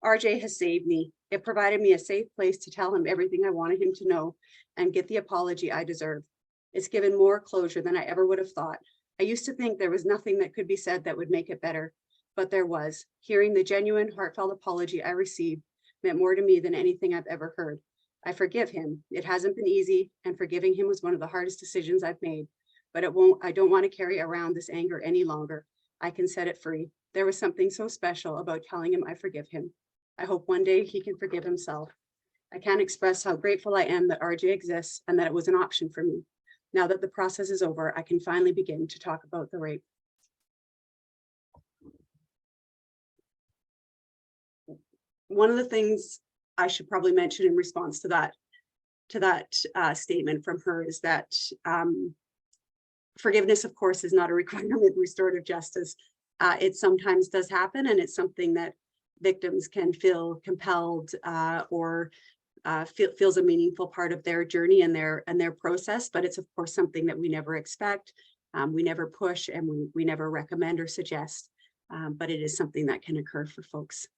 "RJ has saved me. It provided me a safe place to tell him everything I wanted him to know and get the apology I deserve. It's given more closure than I ever would have thought. I used to think there was nothing that could be said that would make it better, but there was. Hearing the genuine, heartfelt apology I received meant more to me than anything I've ever heard. I forgive him. It hasn't been easy, and forgiving him was one of the hardest decisions I've made, but I don't want to carry around this anger any longer. I can set it free. There was something so special about telling him I forgive him. I hope one day he can forgive himself. I can't express how grateful I am that RJ exists and that it was an option for me. Now that the process is over, I can finally begin to talk about the rape." One of the things I should probably mention in response to that statement from her is that forgiveness, of course, is not a requirement in restorative justice. It sometimes does happen, and it's something that victims can feel compelled or feels a meaningful part of their journey and their process. But it's, of course, something that we never expect, we never push, and we never recommend or suggest. But it is something that can occur for folks.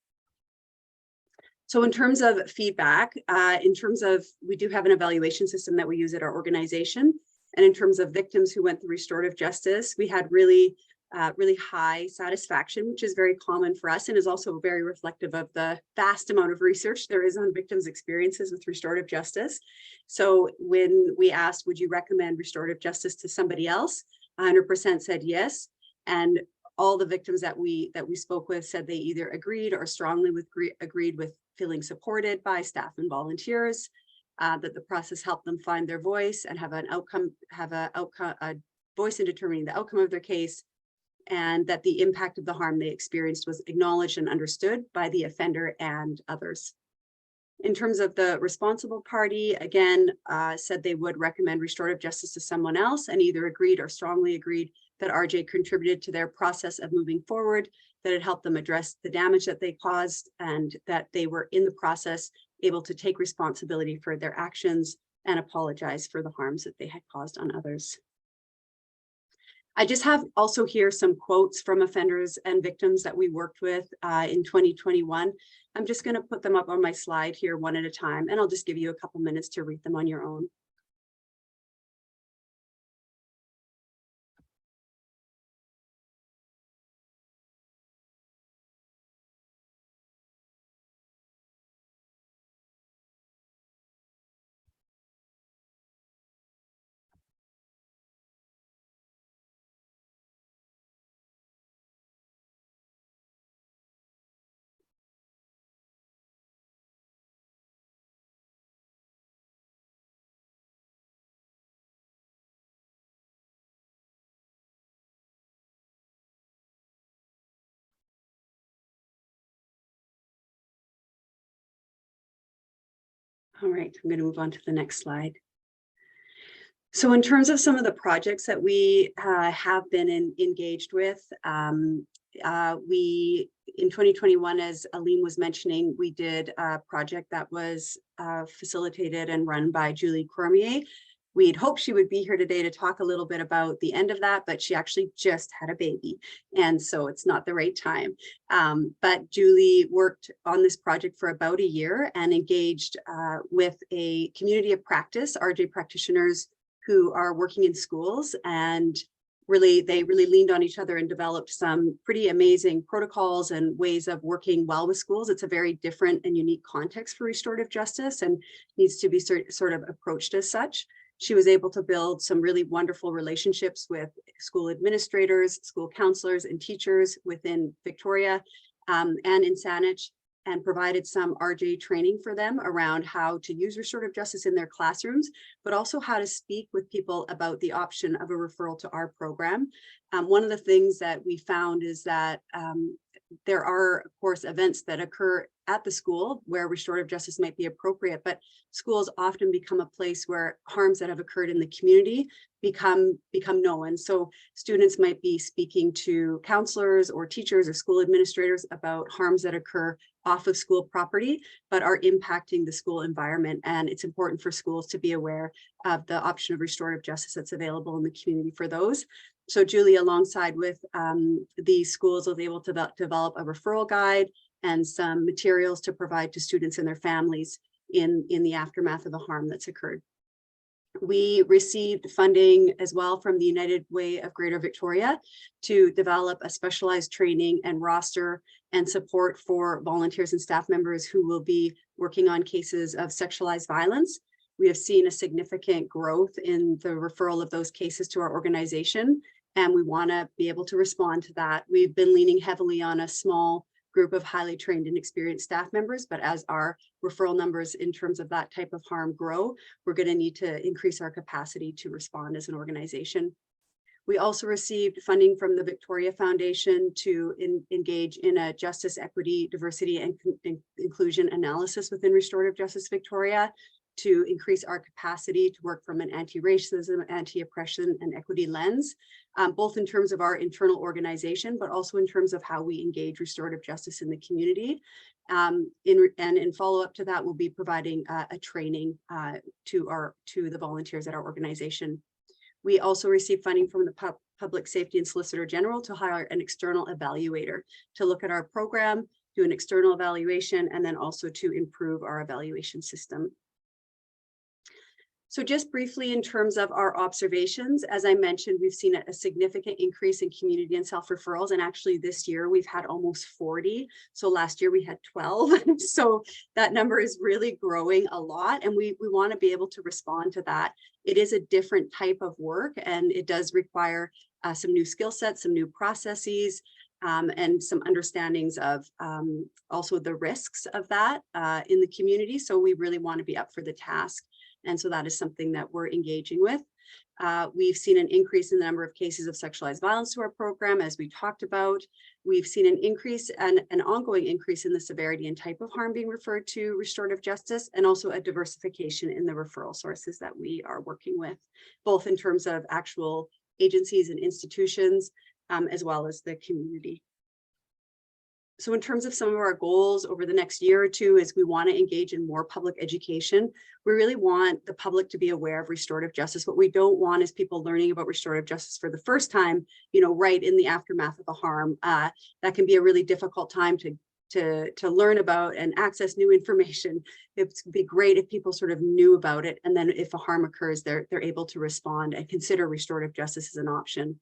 So in terms of feedback, we do have an evaluation system that we use at our organization. And in terms of victims who went through restorative justice, we had really high satisfaction, which is very common for us and is also very reflective of the vast amount of research there is on victims' experiences with restorative justice. So when we asked, would you recommend restorative justice to somebody else, 100% said yes. And all the victims that we spoke with said they either agreed or strongly agreed with feeling supported by staff and volunteers, that the process helped them find their voice and have a voice in determining the outcome of their case, and that the impact of the harm they experienced was acknowledged and understood by the offender and others. In terms of the responsible party, again, said they would recommend restorative justice to someone else and either agreed or strongly agreed that RJ contributed to their process of moving forward, that it helped them address the damage that they caused, and that they were in the process able to take responsibility for their actions and apologize for the harms that they had caused on others. I just have also here some quotes from offenders and victims that we worked with in 2021. I'm just going to put them up on my slide here one at a time, and I'll just give you a couple minutes to read them on your own. All right, I'm going to move on to the next slide. So in terms of some of the projects that we have been engaged with, we, in 2021, as Aline was mentioning, we did a project that was facilitated and run by Julie Cormier. We'd hoped she would be here today to talk a little bit about the end of that, but she actually just had a baby, and so it's not the right time. But Julie worked on this project for about a year and engaged with a community of practice, RJ practitioners who are working in schools and they really leaned on each other and developed some pretty amazing protocols and ways of working well with schools. It's a very different and unique context for restorative justice and needs to be sort of approached as such. She was able to build some really wonderful relationships with school administrators, school counselors, and teachers within Victoria and in Saanich, and provided some RJ training for them around how to use restorative justice in their classrooms, but also how to speak with people about the option of a referral to our program. One of the things that we found is that there are, of course, events that occur at the school where restorative justice might be appropriate, but schools often become a place where harms that have occurred in the community become known. So students might be speaking to counselors or teachers or school administrators about harms that occur off of school property, but are impacting the school environment. And it's important for schools to be aware of the option of restorative justice that's available in the community for those. So Julie, alongside with the schools, was able to develop a referral guide and some materials to provide to students and their families in the aftermath of the harm that's occurred. We received funding as well from the United Way of Greater Victoria to develop a specialized training and roster and support for volunteers and staff members who will be working on cases of sexualized violence. We have seen a significant growth in the referral of those cases to our organization, and we want to be able to respond to that. We've been leaning heavily on a small group of highly trained and experienced staff members, but as our referral numbers in terms of that type of harm grow, we're going to need to increase our capacity to respond as an organization. We also received funding from the Victoria Foundation to engage in a justice, equity, diversity, and inclusion analysis within Restorative Justice Victoria to increase our capacity to work from an anti-racism, anti-oppression, and equity lens, both in terms of our internal organization, but also in terms of how we engage restorative justice in the community. In follow-up to that, we'll be providing a training to the volunteers at our organization. We also received funding from the Public Safety and Solicitor General to hire an external evaluator to look at our program, do an external evaluation, and then also to improve our evaluation system. So just briefly in terms of our observations, as I mentioned, we've seen a significant increase in community and self-referrals. And actually this year we've had almost 40. So last year we had 12. So that number is really growing a lot. And we want to be able to respond to that. It is a different type of work and it does require some new skill sets, some new processes, and some understandings of also the risks of that in the community. So we really want to be up for the task. And so that is something that we're engaging with. We've seen an increase in the number of cases of sexualized violence to our program, as we talked about. We've seen an increase and an ongoing increase in the severity and type of harm being referred to restorative justice, and also a diversification in the referral sources that we are working with, both in terms of actual agencies and institutions, as well as the community. So in terms of some of our goals over the next year or two, is we want to engage in more public education. We really want the public to be aware of restorative justice. What we don't want is people learning about restorative justice for the first time, right in the aftermath of a harm. That can be a really difficult time to learn about and access new information. It'd be great if people sort of knew about it, and then if a harm occurs, they're able to respond and consider restorative justice as an option.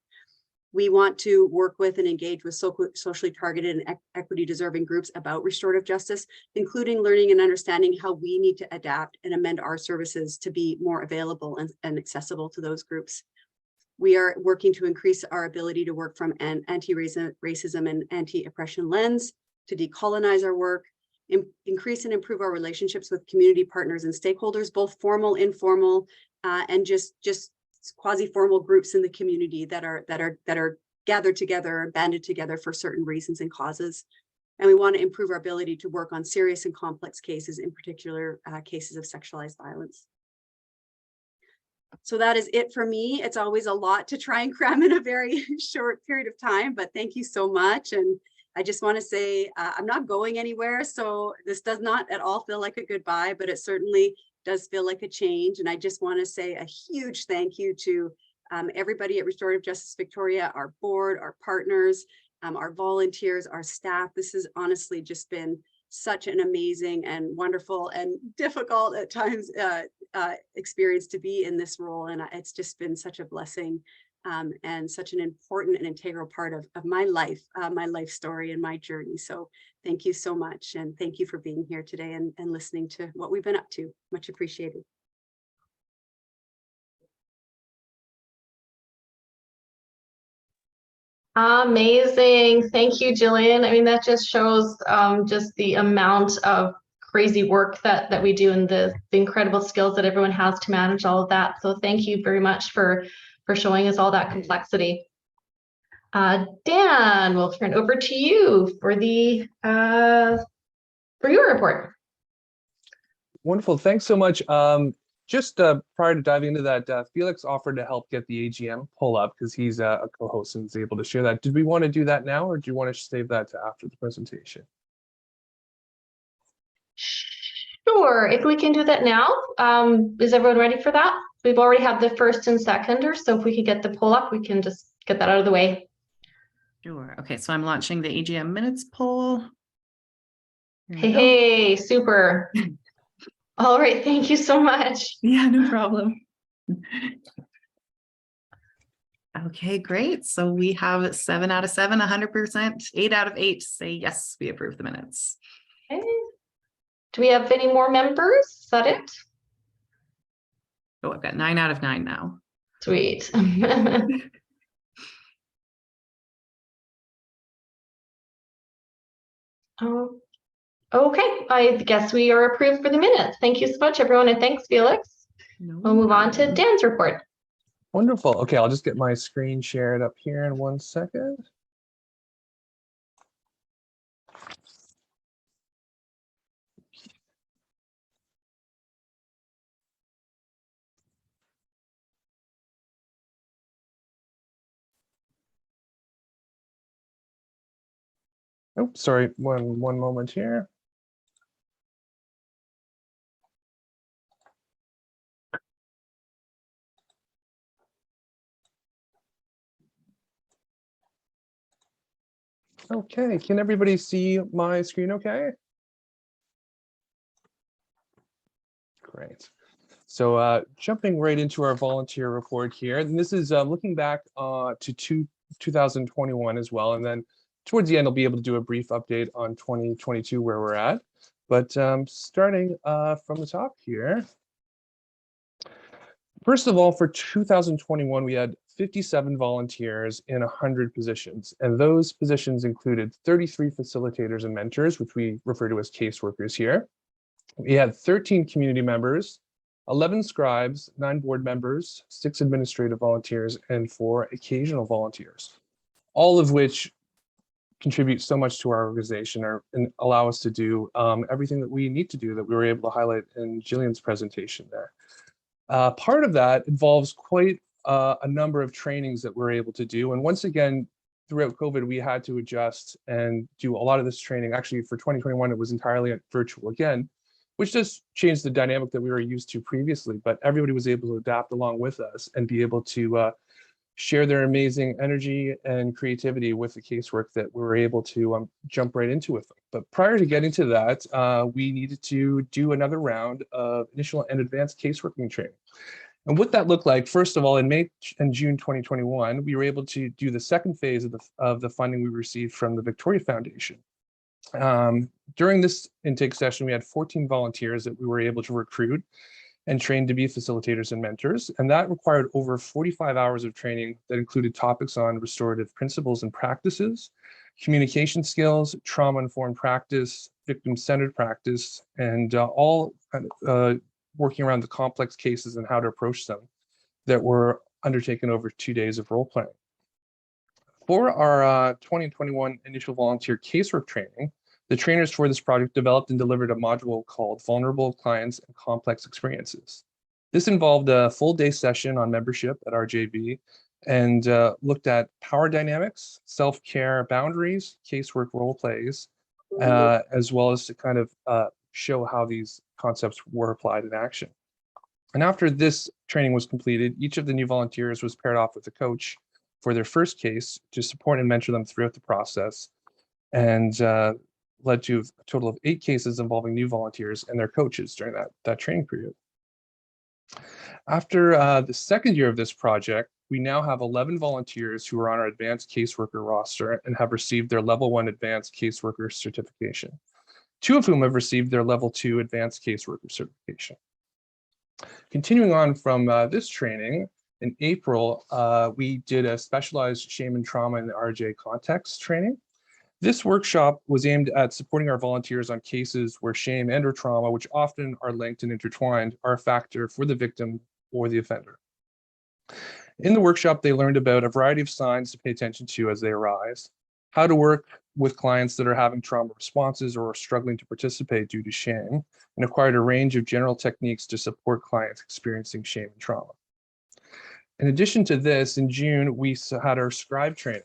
We want to work with and engage with socially targeted and equity deserving groups about restorative justice, including learning and understanding how we need to adapt and amend our services to be more available and accessible to those groups. We are working to increase our ability to work from an anti-racism and anti-oppression lens, to decolonize our work, increase and improve our relationships with community partners and stakeholders, both formal, informal, and just quasi-formal groups in the community that are gathered together, banded together for certain reasons and causes. And we want to improve our ability to work on serious and complex cases, in particular cases of sexualized violence. So that is it for me. It's always a lot to try and cram in a very short period of time, but thank you so much. And I just want to say I'm not going anywhere, so this does not at all feel like a goodbye, but it certainly does feel like a change. And I just want to say a huge thank you to everybody at Restorative Justice Victoria, our board, our partners, our volunteers, our staff. This has honestly just been such an amazing and wonderful and difficult at times experience to be in this role. And it's just been such a blessing and such an important and integral part of my life story and my journey. So thank you so much. And thank you for being here today and listening to what we've been up to. Much appreciated. Amazing. Thank you, Jillian. I mean, that just shows just the amount of crazy work that we do and the incredible skills that everyone has to manage all of that. So thank you very much for showing us all that complexity. Dan, we'll turn over to you for the for your report. Wonderful. Thanks so much. Just prior to diving into that, Felix offered to help get the AGM pull up because he's a co-host and is able to share that. Did we want to do that now, or do you want to save that to after the presentation? Sure, if we can do that now. Is everyone ready for that? We've already had the first and seconder, so if we could get the poll up, we can just get that out of the way. Sure. Okay, so I'm launching the AGM minutes poll. Hey, super. All right, thank you so much. Yeah, no problem. Okay, great. So we have 7 out of 7, 100%, 8 out of 8 say yes, we approve the minutes. Okay. Do we have any more members? Is that it? Oh, I've got 9 out of 9 now. Sweet. Oh, okay, I guess we are approved for the minutes. Thank you so much, everyone, and thanks, Felix. We'll move on to Dan's report. Wonderful. Okay, I'll just get my screen shared up here in 1 second. Oh, sorry, one moment here. Okay, can everybody see my screen okay? Great. So jumping right into our volunteer report here, and this is looking back to 2021 as well, and then towards the end I'll be able to do a brief update on 2022 where we're at. But starting from the top here, first of all, for 2021 we had 57 volunteers in 100 positions, and those positions included 33 facilitators and mentors, which we refer to as caseworkers here. We had 13 community members, 11 scribes, 9 board members, 6 administrative volunteers, and 4 occasional volunteers, all of which contribute so much to our organization and allow us to do everything that we need to do that we were able to highlight in Jillian's presentation there. Part of that involves quite a number of trainings that we're able to do. And once again, throughout COVID, we had to adjust and do a lot of this training. Actually, for 2021, it was entirely virtual again, which just changed the dynamic that we were used to previously, but everybody was able to adapt along with us and be able to share their amazing energy and creativity with the casework that we were able to jump right into with them. But prior to getting to that, we needed to do another round of initial and advanced caseworking training. And what that looked like, first of all, in May and June 2021, we were able to do the second phase of the funding we received from the Victoria Foundation. During this intake session, we had 14 volunteers that we were able to recruit and train to be facilitators and mentors. And that required over 45 hours of training that included topics on restorative principles and practices, communication skills, trauma-informed practice, victim-centered practice, and all working around the complex cases and how to approach them that were undertaken over 2 days of role playing. For our 2021 initial volunteer casework training, the trainers for this project developed and delivered a module called Vulnerable Clients and Complex Experiences. This involved a full day session on membership at RJV and looked at power dynamics, self-care boundaries, casework role plays, as well as to kind of show how these concepts were applied in action. And after this training was completed, each of the new volunteers was paired off with a coach for their first case to support and mentor them throughout the process, and led to a total of 8 cases involving new volunteers and their coaches during that training period. After the second year of this project, we now have 11 volunteers who are on our advanced caseworker roster and have received their level 1 advanced caseworker certification, 2 of whom have received their level 2 advanced caseworker certification. Continuing on from this training, in April, we did a specialized shame and trauma in the RJ context training. This workshop was aimed at supporting our volunteers on cases where shame and or trauma, which often are linked and intertwined, are a factor for the victim or the offender. In the workshop, they learned about a variety of signs to pay attention to as they arise, how to work with clients that are having trauma responses or are struggling to participate due to shame, and acquired a range of general techniques to support clients experiencing shame and trauma. In addition to this, in June, we had our scribe training.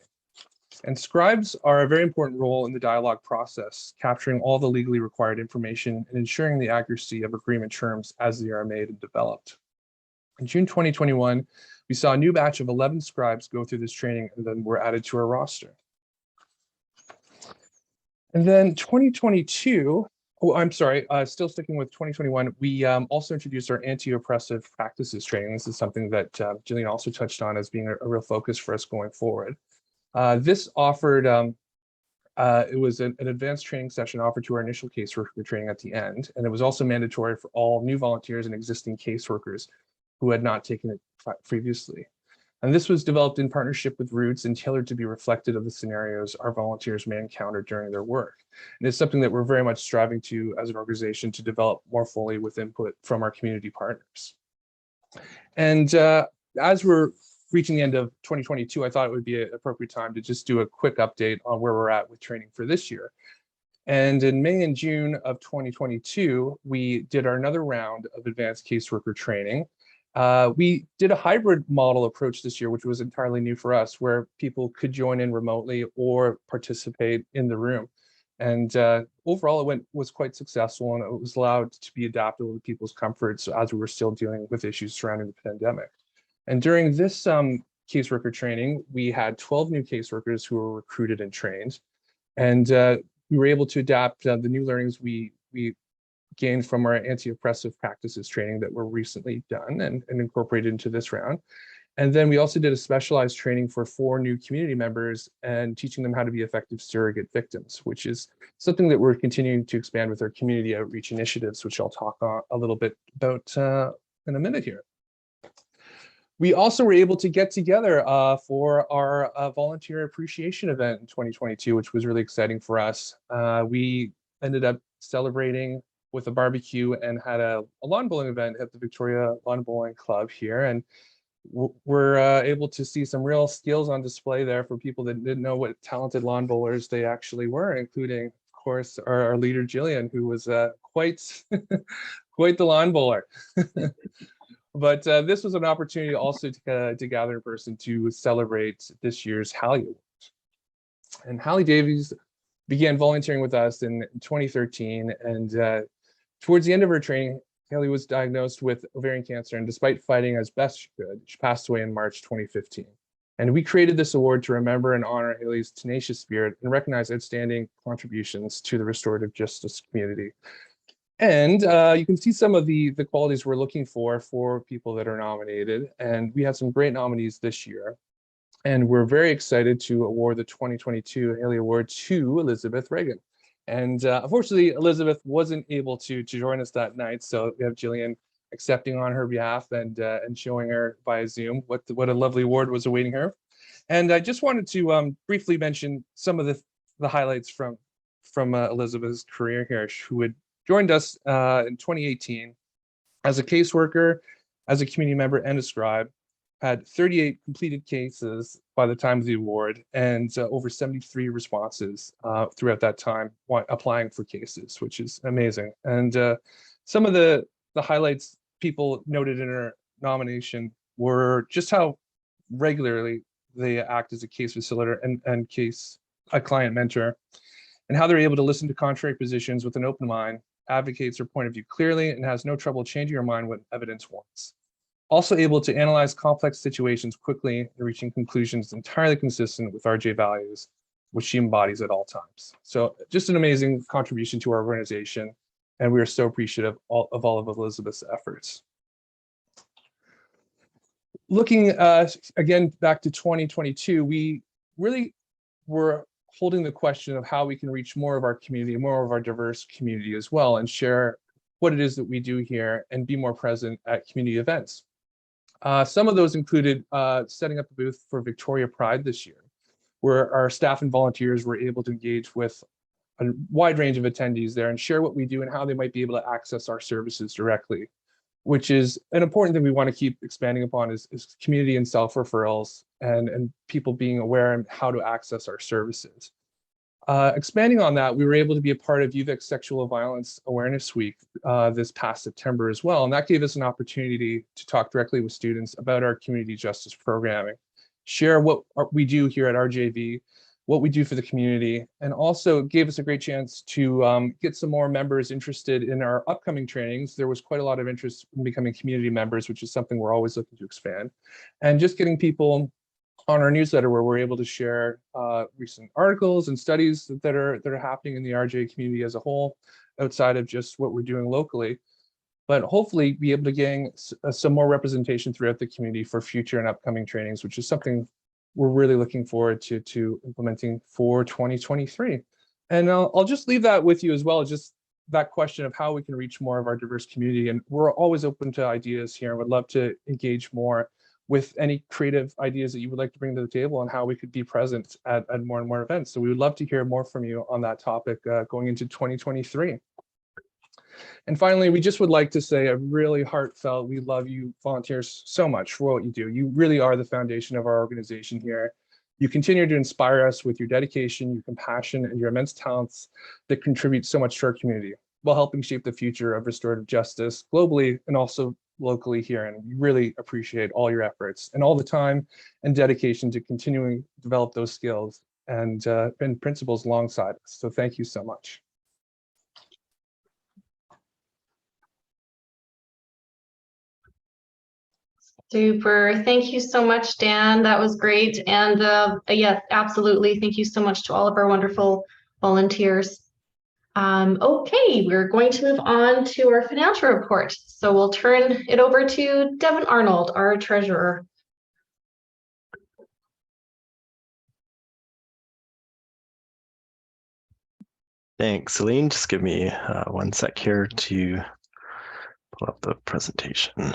And scribes are a very important role in the dialogue process, capturing all the legally required information and ensuring the accuracy of agreement terms as they are made and developed. In June 2021, we saw a new batch of 11 scribes go through this training and then were added to our roster. And then 2022, still sticking with 2021, we also introduced our anti-oppressive practices training. This is something that Gillian also touched on as being a real focus for us going forward. This offered, it was an advanced training session offered to our initial caseworker training at the end, and it was also mandatory for all new volunteers and existing caseworkers who had not taken it previously. And this was developed in partnership with Roots and tailored to be reflective of the scenarios our volunteers may encounter during their work. And it's something that we're very much striving to as an organization to develop more fully with input from our community partners. And as we're reaching the end of 2022, I thought it would be an appropriate time to just do a quick update on where we're at with training for this year. And in May and June of 2022, we did another round of advanced caseworker training. We did a hybrid model approach this year, which was entirely new for us, where people could join in remotely or participate in the room. And overall, it was quite successful, and it was allowed to be adaptable to people's comforts as we were still dealing with issues surrounding the pandemic. And during this caseworker training, we had 12 new caseworkers who were recruited and trained. And we were able to adapt the new learnings we gained from our anti-oppressive practices training that were recently done and incorporated into this round. And then we also did a specialized training for 4 new community members and teaching them how to be effective surrogate victims, which is something that we're continuing to expand with our community outreach initiatives, which I'll talk a little bit about in a minute here. We also were able to get together for our volunteer appreciation event in 2022, which was really exciting for us. We ended up celebrating with a barbecue and had a lawn bowling event at the Victoria Lawn Bowling Club here. And we're able to see some real skills on display there for people that didn't know what talented lawn bowlers they actually were, including, of course, our leader, Gillian, who was quite, quite the lawn bowler. But this was an opportunity also to gather in person to celebrate this year's Hallie Awards. And Hallie Davies began volunteering with us in 2013. And towards the end of her training, Hallie was diagnosed with ovarian cancer. And despite fighting as best she could, she passed away in March 2015. And we created this award to remember and honor Hallie's tenacious spirit and recognize outstanding contributions to the restorative justice community. And you can see some of the qualities we're looking for people that are nominated. And we had some great nominees this year. And we're very excited to award the 2022 Hallie Award to Elizabeth Reagan. And unfortunately, Elizabeth wasn't able to join us that night. So we have Gillian accepting on her behalf and showing her via Zoom what a lovely award was awaiting her. And I just wanted to briefly mention some of the highlights from Elizabeth's career here, who had joined us in 2018 as a caseworker, as a community member, and a scribe, had 38 completed cases by the time of the award, and over 73 responses throughout that time applying for cases, which is amazing. And some of the highlights people noted in her nomination were just how regularly they act as a case facilitator and a client mentor, and how they're able to listen to contrary positions with an open mind, advocates her point of view clearly, and has no trouble changing her mind when evidence warrants. Also able to analyze complex situations quickly and reaching conclusions entirely consistent with RJ values, which she embodies at all times. So just an amazing contribution to our organization, and we are so appreciative of all of Elizabeth's efforts. looking again back to 2022, we really were holding the question of how we can reach more of our community, more of our diverse community as well, and share what it is that we do here and be more present at community events. Some of those included setting up a booth for Victoria Pride this year, where our staff and volunteers were able to engage with a wide range of attendees there and share what we do and how they might be able to access our services directly, which is an important thing we want to keep expanding upon is community and self-referrals and people being aware of how to access our services. Expanding on that, we were able to be a part of UVic's Sexual Violence Awareness Week this past September as well. And that gave us an opportunity to talk directly with students about our community justice programming, share what we do here at RJV, what we do for the community, and also gave us a great chance to get some more members interested in our upcoming trainings. There was quite a lot of interest in becoming community members, which is something we're always looking to expand. And just getting people on our newsletter where we're able to share recent articles and studies that are happening in the RJ community as a whole, outside of just what we're doing locally, but hopefully be able to gain some more representation throughout the community for future and upcoming trainings, which is something we're really looking forward to implementing for 2023. And I'll just leave that with you as well, just that question of how we can reach more of our diverse community. And we're always open to ideas here and would love to engage more with any creative ideas that you would like to bring to the table on how we could be present at more and more events. So we would love to hear more from you on that topic going into 2023. And finally, we just would like to say a really heartfelt, we love you volunteers so much for what you do. You really are the foundation of our organization here. You continue to inspire us with your dedication, your compassion, and your immense talents that contribute so much to our community while helping shape the future of restorative justice globally and also locally here. And we really appreciate all your efforts and all the time and dedication to continuing to develop those skills and principles alongside us. So thank you so much. Super. Thank you so much, Dan. That was great. And yes, absolutely. Thank you so much to all of our wonderful volunteers. Okay, we're going to move on to our financial report. So we'll turn it over to Devin Arnold, our treasurer. Thanks, Celine. Just give me 1 sec here to pull up the presentation.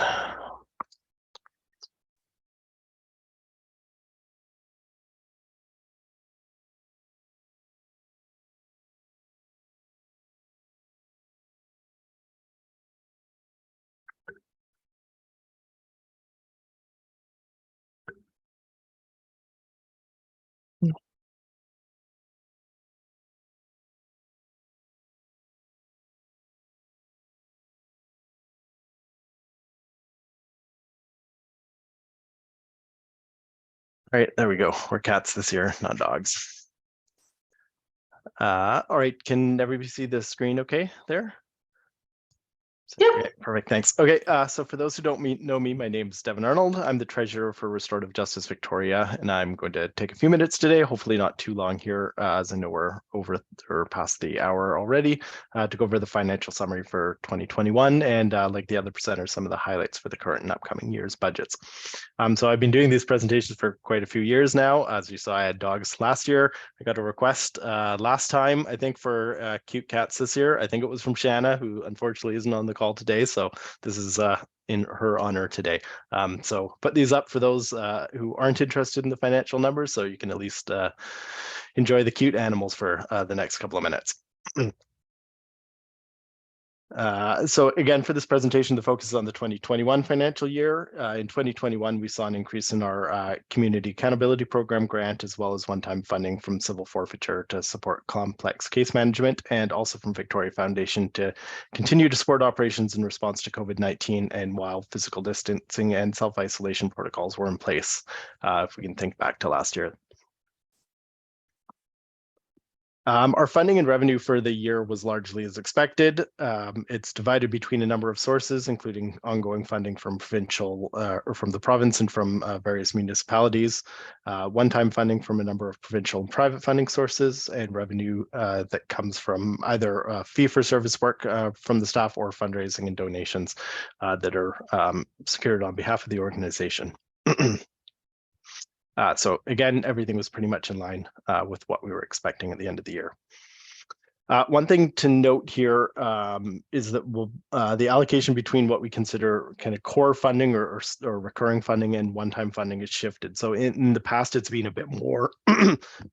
All right, there we go. We're cats this year, not dogs. All right, can everybody see the screen okay there? Yep. Okay, perfect, thanks. Okay, so for those who don't know me, my name is Devin Arnold. I'm the treasurer for Restorative Justice Victoria, and I'm going to take a few minutes today, hopefully not too long here, as I know we're over or past the hour already, to go over the financial summary for 2021 and like the other presenters, some of the highlights for the current and upcoming year's budgets. So I've been doing these presentations for quite a few years now. As you saw, I had dogs last year. I got a request last time, I think, for cute cats this year. I think it was from Shanna, who unfortunately isn't on the call today. So this is in her honor today. So put these up for those who aren't interested in the financial numbers, so you can at least enjoy the cute animals for the next couple of minutes. So again, for this presentation, the focus is on the 2021 financial year. In 2021, we saw an increase in our Community Accountability Program grant, as well as one-time funding from civil forfeiture to support complex case management, and also from Victoria Foundation to continue to support operations in response to COVID-19 and while physical distancing and self-isolation protocols were in place, if we can think back to last year. Our funding and revenue for the year was largely as expected. It's divided between a number of sources, including ongoing funding from provincial or from the province and from various municipalities, one-time funding from a number of provincial and private funding sources, and revenue that comes from either fee-for-service work from the staff or fundraising and donations that are secured on behalf of the organization. So again, everything was pretty much in line with what we were expecting at the end of the year. One thing to note here is that the allocation between what we consider kind of core funding or recurring funding and one-time funding is shifted. So in the past, it's been a bit more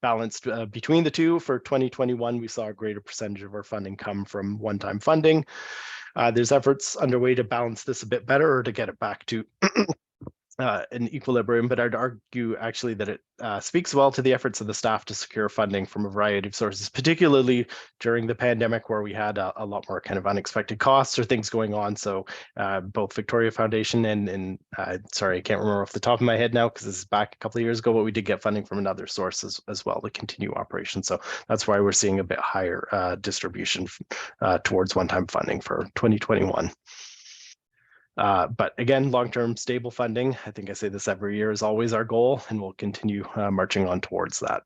balanced between the two. For 2021, we saw a greater percentage of our funding come from one-time funding. There's efforts underway to balance this a bit better or to get it back to an equilibrium, but I'd argue actually that it speaks well to the efforts of the staff to secure funding from a variety of sources, particularly during the pandemic where we had a lot more kind of unexpected costs or things going on. So both Victoria Foundation and sorry, I can't remember off the top of my head now because this is back a couple of years ago, but we did get funding from another source as well to continue operations. So that's why we're seeing a bit higher distribution towards one-time funding for 2021. But again, long-term stable funding, I think I say this every year, is always our goal, and we'll continue marching on towards that.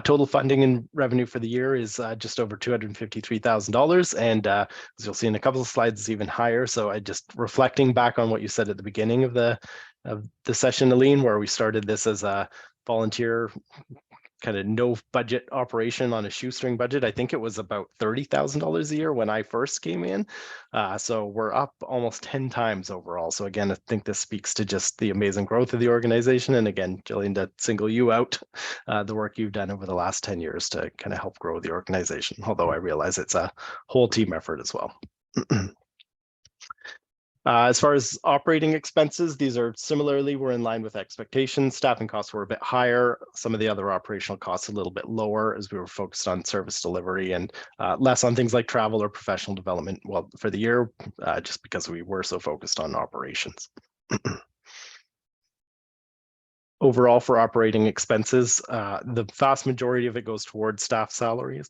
Total funding and revenue for the year is just over $253,000. And as you'll see in a couple of slides, it's even higher. So I just reflecting back on what you said at the beginning of the session, Aline, where we started this as a volunteer kind of no budget operation on a shoestring budget. I think it was about $30,000 a year when I first came in. So we're up almost 10 times overall. So again, I think this speaks to just the amazing growth of the organization. And again, Gillian, to single you out, the work you've done over the last 10 years to kind of help grow the organization. Although I realize it's a whole team effort as well. As far as operating expenses, these are similarly, we're in line with expectations. Staffing costs were a bit higher. Some of the other operational costs a little bit lower as we were focused on service delivery and less on things like travel or professional development. Well, for the year, just because we were so focused on operations. Overall, for operating expenses, the vast majority of it goes towards staff salaries.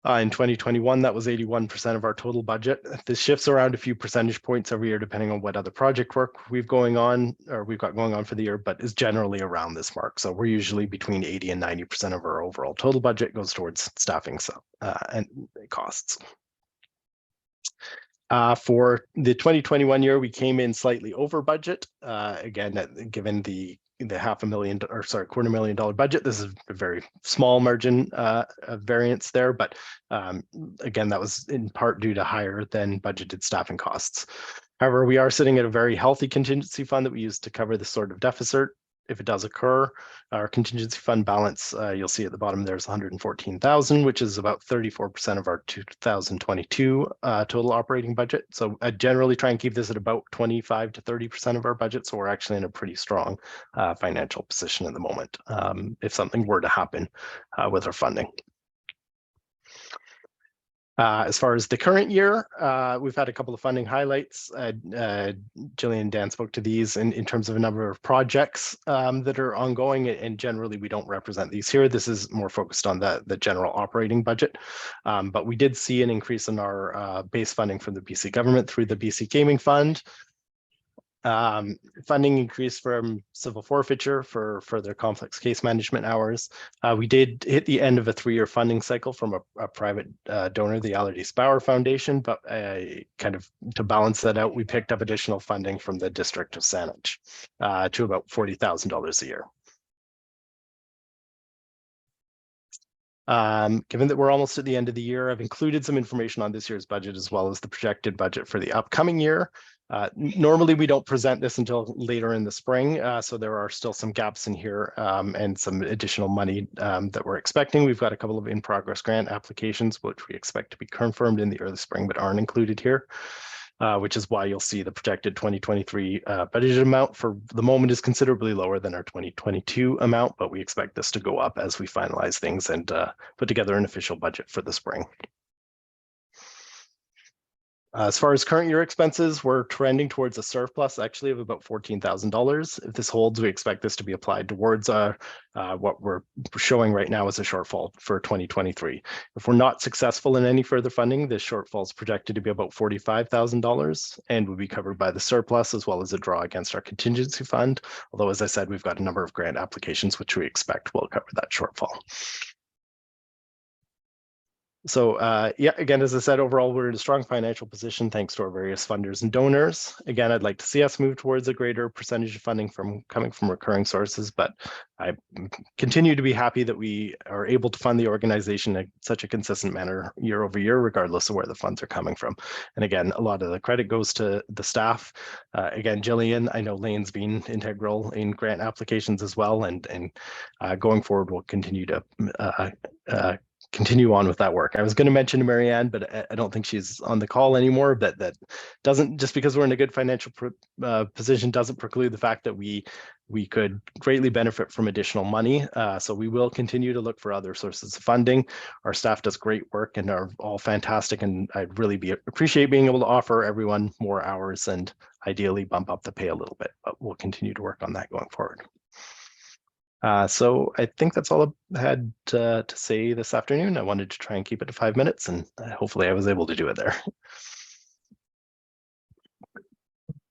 In 2021, that was 81% of our total budget. This shifts around a few percentage points every year, depending on what other project work we've got going on for the year, but is generally around this mark. So we're usually between 80 and 90% of our overall total budget goes towards staffing and costs. For the 2021 year, we came in slightly over budget. Again, given the $250,000 budget. This is a very small margin of variance there, but again, that was in part due to higher than budgeted staffing costs. However, we are sitting at a very healthy contingency fund that we use to cover this sort of deficit. If it does occur, our contingency fund balance, you'll see at the bottom there's $114,000, which is about 34% of our 2022 total operating budget. So I generally try and keep this at about 25 to 30% of our budget. So we're actually in a pretty strong financial position at the moment if something were to happen with our funding. As far as the current year, we've had a couple of funding highlights. Gillian and Dan spoke to these in terms of a number of projects that are ongoing, and generally we don't represent these here. This is more focused on the general operating budget, but we did see an increase in our base funding from the BC government through the BC Gaming Fund. Funding increased from civil forfeiture for further complex case management hours. We did hit the end of a 3-year funding cycle from a private donor, the Allergy Bauer Foundation, but kind of to balance that out, we picked up additional funding from the District of Saanich to about $40,000 a year. Given that we're almost at the end of the year, I've included some information on this year's budget as well as the projected budget for the upcoming year. Normally, we don't present this until later in the spring, so there are still some gaps in here and some additional money that we're expecting. We've got a couple of in-progress grant applications, which we expect to be confirmed in the early spring, but aren't included here, which is why you'll see the projected 2023 budgeted amount for the moment is considerably lower than our 2022 amount, but we expect this to go up as we finalize things and put together an official budget for the spring. As far as current year expenses, we're trending towards a surplus actually of about $14,000. If this holds, we expect this to be applied towards what we're showing right now as a shortfall for 2023. If we're not successful in any further funding, this shortfall is projected to be about $45,000 and will be covered by the surplus as well as a draw against our contingency fund. Although, as I said, we've got a number of grant applications which we expect will cover that shortfall. So yeah, again, as I said, overall, we're in a strong financial position thanks to our various funders and donors. Again, I'd like to see us move towards a greater percentage of funding coming from recurring sources, but I continue to be happy that we are able to fund the organization in such a consistent manner year over year, regardless of where the funds are coming from. And again, a lot of the credit goes to the staff. Again, Jillian, I know Lane's been integral in grant applications as well, and going forward, we'll continue to continue on with that work. I was going to mention Marianne, but I don't think she's on the call anymore. That doesn't, just because we're in a good financial position, doesn't preclude the fact that we could greatly benefit from additional money. So we will continue to look for other sources of funding. Our staff does great work and are all fantastic, and I'd really appreciate being able to offer everyone more hours and ideally bump up the pay a little bit, but we'll continue to work on that going forward. So I think that's all I had to say this afternoon. I wanted to try and keep it to 5 minutes, and hopefully I was able to do it there.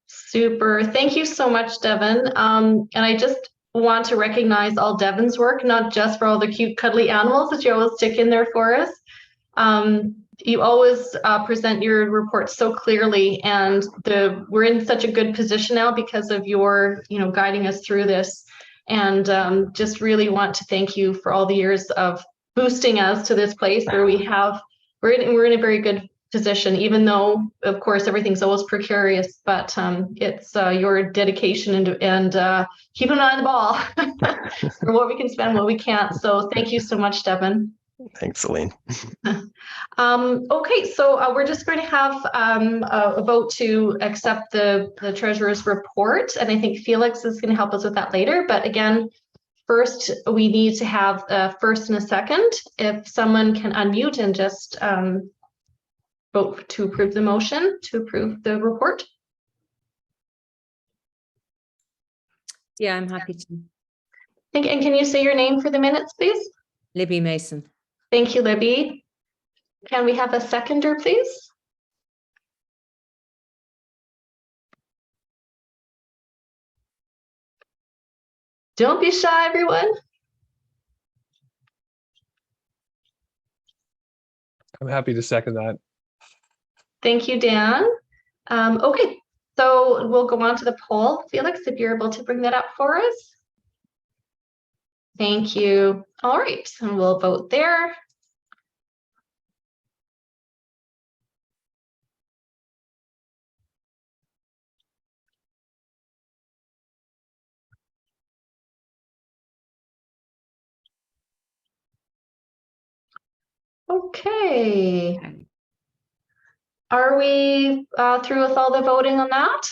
Super. Thank you so much, Devin. And I just want to recognize all Devin's work, not just for all the cute, cuddly animals that you always stick in there for us. You always present your reports so clearly, and we're in such a good position now because of your, guiding us through this. And just really want to thank you for all the years of boosting us to this place where we're in a very good position, even though, of course, everything's always precarious, but it's your dedication and keeping an eye on the ball for what we can spend, what we can't. So thank you so much, Devin. Thanks, Celine. Okay, so we're just going to have a vote to accept the treasurer's report, and I think Felix is going to help us with that later. But again, first we need to have a first and a second. If someone can unmute and just vote to approve the motion to approve the report. Yeah, I'm happy to. And can you say your name for the minutes, please? Libby Mason. Thank you, Libby. Can we have a seconder, please? Don't be shy, everyone. I'm happy to second that. Thank you, Dan. Okay, so we'll go on to the poll. Felix, if you're able to bring that up for us. Thank you. All right, and we'll vote there. Okay. Are we through with all the voting on that?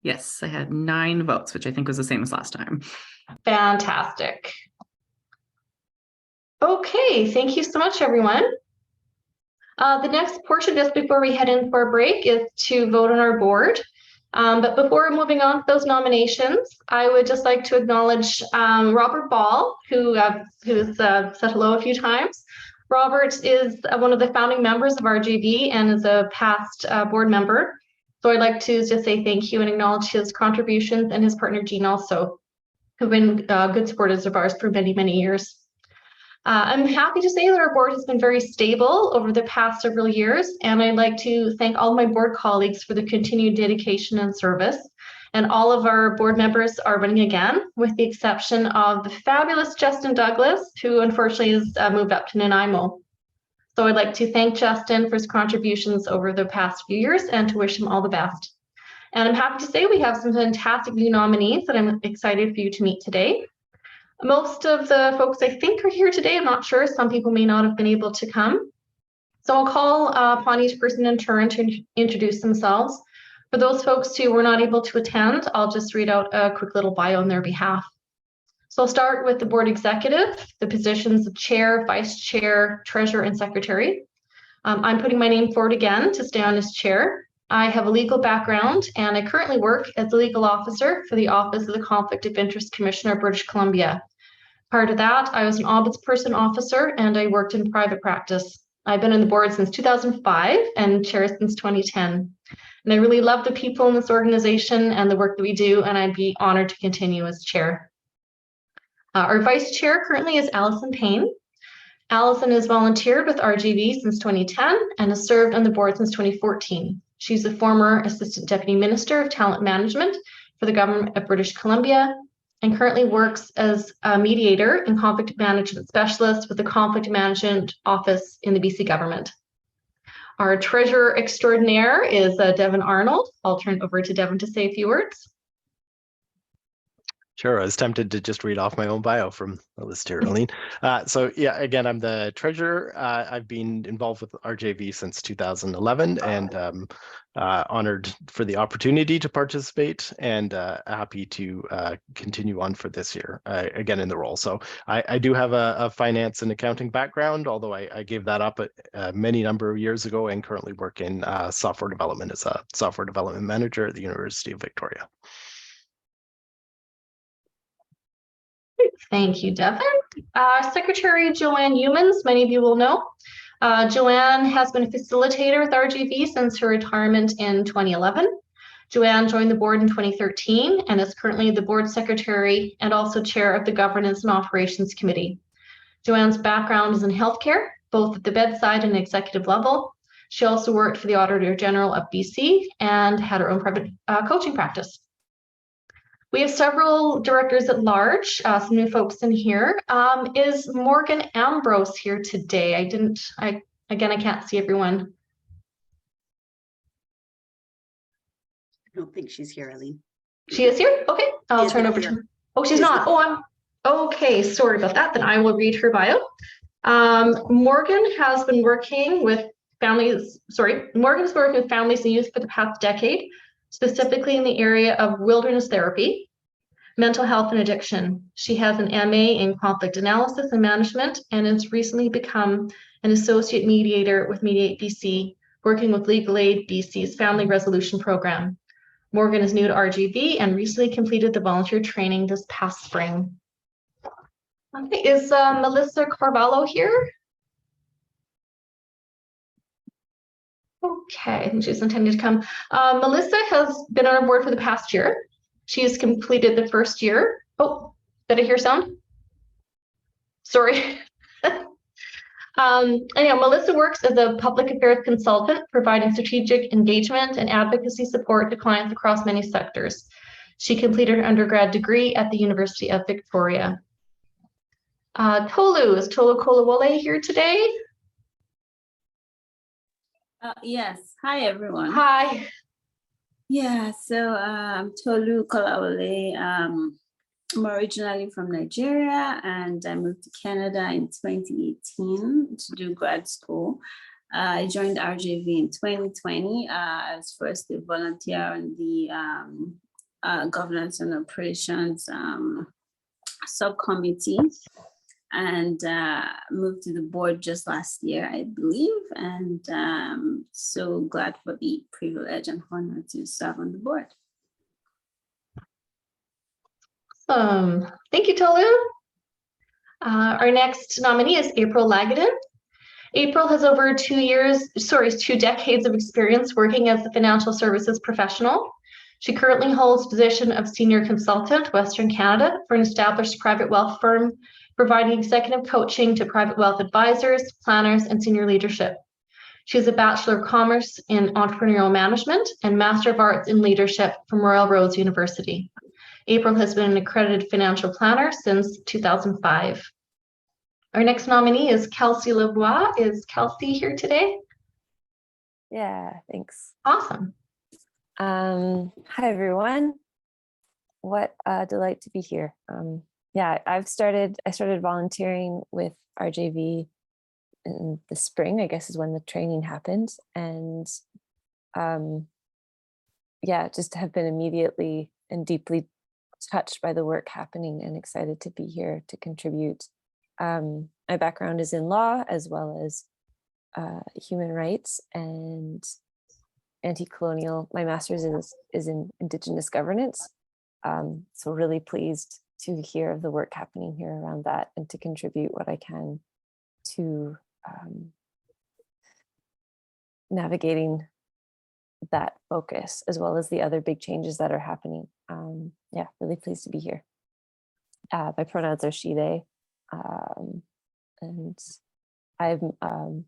Yes, I had 9 votes, which I think was the same as last time. Fantastic. Okay, thank you so much, everyone. The next portion, just before we head in for a break, is to vote on our board. But before moving on to those nominations, I would just like to acknowledge Robert Ball, who's said hello a few times. Robert is one of the founding members of RJV and is a past board member. So I'd like to just say thank you and acknowledge his contributions, and his partner Jean also, who've been good supporters of ours for many, many years. I'm happy to say that our board has been very stable over the past several years, and I'd like to thank all my board colleagues for the continued dedication and service. And all of our board members are running again, with the exception of the fabulous Justin Douglas, who unfortunately has moved up to Nanaimo. So I'd like to thank Justin for his contributions over the past few years and to wish him all the best. And I'm happy to say we have some fantastic new nominees that I'm excited for you to meet today. Most of the folks I think are here today. I'm not sure. Some people may not have been able to come. So I'll call upon each person in turn to introduce themselves. For those folks who were not able to attend, I'll just read out a quick little bio on their behalf. So I'll start with the board executive, the positions of chair, vice chair, treasurer, and secretary. I'm putting my name forward again to stay on as chair. I have a legal background, and I currently work as a legal officer for the Office of the Conflict of Interest Commissioner of British Columbia. Prior to that, I was an ombudsperson officer, and I worked in private practice. I've been on the board since 2005 and chair since 2010. And I really love the people in this organization and the work that we do, and I'd be honored to continue as chair. Our vice chair currently is Alison Payne. Allison has volunteered with RJV since 2010 and has served on the board since 2014. She's a former Assistant Deputy Minister of Talent Management for the Government of British Columbia and currently works as a mediator and conflict management specialist with the Conflict Management Office in the BC Government. Our Treasurer Extraordinaire is Devin Arnold. I'll turn it over to Devin to say a few words. Sure, I was tempted to just read off my own bio from the list here, Aline. So yeah, again, I'm the treasurer. I've been involved with RJV since 2011 and honored for the opportunity to participate and happy to continue on for this year, again, in the role. So I do have a finance and accounting background, although I gave that up many number of years ago and currently work in software development as a software development manager at the University of Victoria. Thank you, Devin. Secretary Joanne Humans, many of you will know. Joanne has been a facilitator with RJV since her retirement in 2011. Joanne joined the board in 2013 and is currently the board secretary and also chair of the Governance and Operations Committee. Joanne's background is in healthcare, both at the bedside and executive level. She also worked for the Auditor General of BC and had her own private coaching practice. We have several directors at large, some new folks in here. Is Morgan Ambrose here today? I can't see everyone. I don't think she's here, Aline. She is here? Okay, I'll turn over to her. Oh, she's not. Oh, okay, sorry about that. Then I will read her bio. Morgan has been working with families, Morgan's worked with families and youth for the past decade, specifically in the area of wilderness therapy, mental health and addiction. She has an MA in conflict analysis and management and has recently become an associate mediator with Mediate BC, working with Legal Aid BC's Family Resolution Program. Morgan is new to RJV and recently completed the volunteer training this past spring. Okay, is Melissa Carvalho here? Okay, I think she's intending to come. Melissa has been on our board for the past year. She has completed the first year. Oh, did I hear sound? Sorry. Anyhow, Melissa works as a public affairs consultant, providing strategic engagement and advocacy support to clients across many sectors. She completed her undergrad degree at the University of Victoria. Is Tolu Kolawole here today? Yes. Hi, everyone. Hi. Yeah, so I'm Tolu Kolawole. I'm originally from Nigeria and I moved to Canada in 2018 to do grad school. I joined RJV in 2020. I was first a volunteer on the governance and operations subcommittee and moved to the board just last year, I believe. And so glad for the privilege and honor to serve on the board. Thank you, Tolu. Our next nominee is April Lagadin. April has over 2 decades of experience working as a financial services professional. She currently holds the position of Senior Consultant, Western Canada, for an established private wealth firm, providing executive coaching to private wealth advisors, planners, and senior leadership. She has a Bachelor of Commerce in Entrepreneurial Management and Master of Arts in Leadership from Royal Roads University. April has been an accredited financial planner since 2005. Our next nominee is Kelsey Lavoie. Is Kelsey here today? Yeah, thanks. Awesome. Hi, everyone. What a delight to be here. Yeah, I started volunteering with RJV in the spring, I guess is when the training happened. And yeah, just have been immediately and deeply touched by the work happening and excited to be here to contribute. My background is in law as well as human rights and anti-colonial. My master's is in Indigenous governance. So really pleased to hear of the work happening here around that and to contribute what I can to navigating that focus as well as the other big changes that are happening. Yeah, really pleased to be here. My pronouns are she, they, and I'm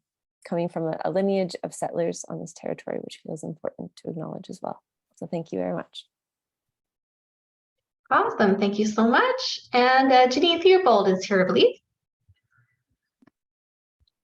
coming from a lineage of settlers on this territory, which feels important to acknowledge as well. So thank you very much. Awesome. Thank you so much. And Janine Theobald is here, I believe.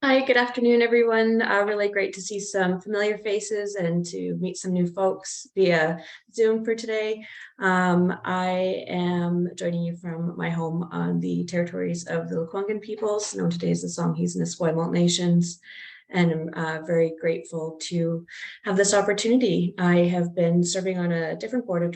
Hi, good afternoon, everyone. Really great to see some familiar faces and to meet some new folks via Zoom for today. I am joining you from my home on the territories of the Lekwungen peoples, known today as the Songhees and Esquimalt nations. And I'm very grateful to have this opportunity. I have been serving on a different board of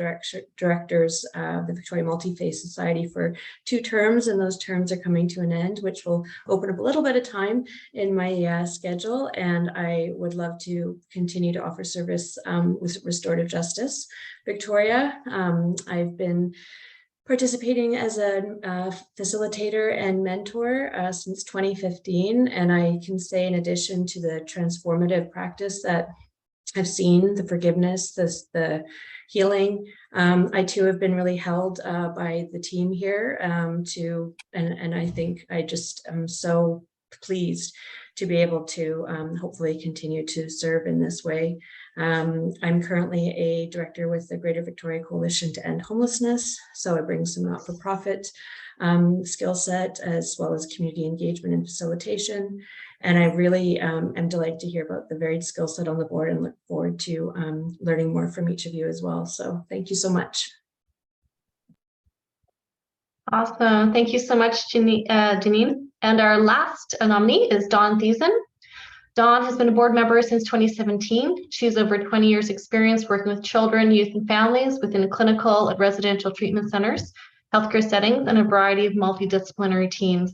directors of the Victoria Multi-Faith Society for 2 terms, and those terms are coming to an end, which will open up a little bit of time in my schedule. And I would love to continue to offer service with restorative justice. Victoria, I've been participating as a facilitator and mentor since 2015. And I can say, in addition to the transformative practice that I've seen, the forgiveness, the healing, I too have been really held by the team here and I think I just am so pleased to be able to hopefully continue to serve in this way. I'm currently a director with the Greater Victoria Coalition to End Homelessness. So I bring some not-for-profit skill set as well as community engagement and facilitation. And I really am delighted to hear about the varied skill set on the board and look forward to learning more from each of you as well. So thank you so much. Awesome. Thank you so much, Janine. And our last nominee is Dawn Thiessen. Dawn has been a board member since 2017. She has over 20 years experience working with children, youth, and families within clinical and residential treatment centers, healthcare settings, and a variety of multidisciplinary teams.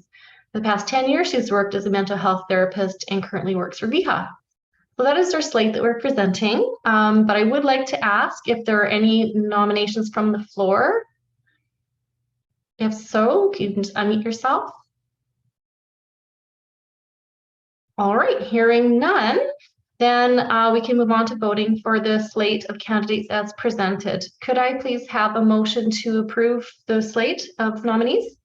For the past 10 years, she's worked as a mental health therapist and currently works for WAVAW. So that is our slate that we're presenting. But I would like to ask if there are any nominations from the floor. If so, you can just unmute yourself. All right, hearing none, then we can move on to voting for the slate of candidates as presented. Could I please have a motion to approve the slate of nominees?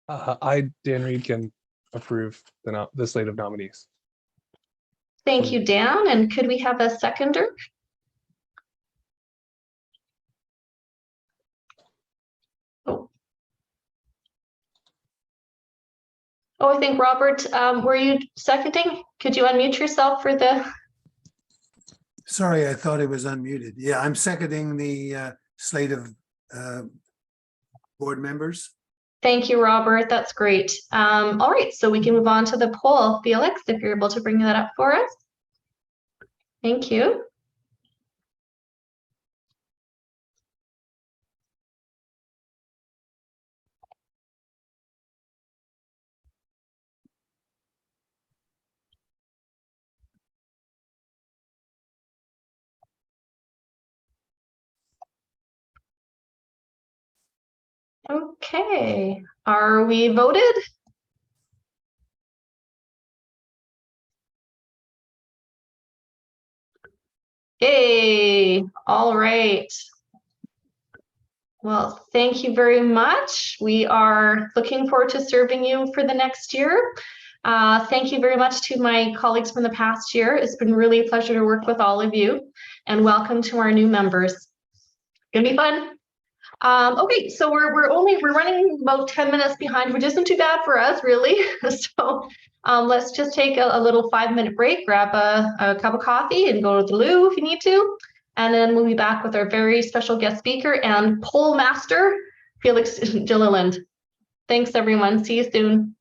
Dan Reed, can approve the slate of nominees. Thank you, Dan. And could we have a seconder? Oh, I think Robert, were you seconding? Could you unmute yourself for the? Sorry, I thought it was unmuted. Yeah, I'm seconding the slate of board members. Thank you, Robert. That's great. All right, so we can move on to the poll. Felix, if you're able to bring that up for us. Thank you. Okay, are we voted? Yay, all right. Well, thank you very much. We are looking forward to serving you for the next year. Thank you very much to my colleagues from the past year. It's been really a pleasure to work with all of you, and welcome to our new members. It's gonna be fun. Okay, so we're running about 10 minutes behind, which isn't too bad for us, really. So let's just take a little 5-minute break, grab a cup of coffee and go to the loo if you need to. And then we'll be back with our very special guest speaker and poll master, Felix Gilliland. Thanks, everyone. See you soon.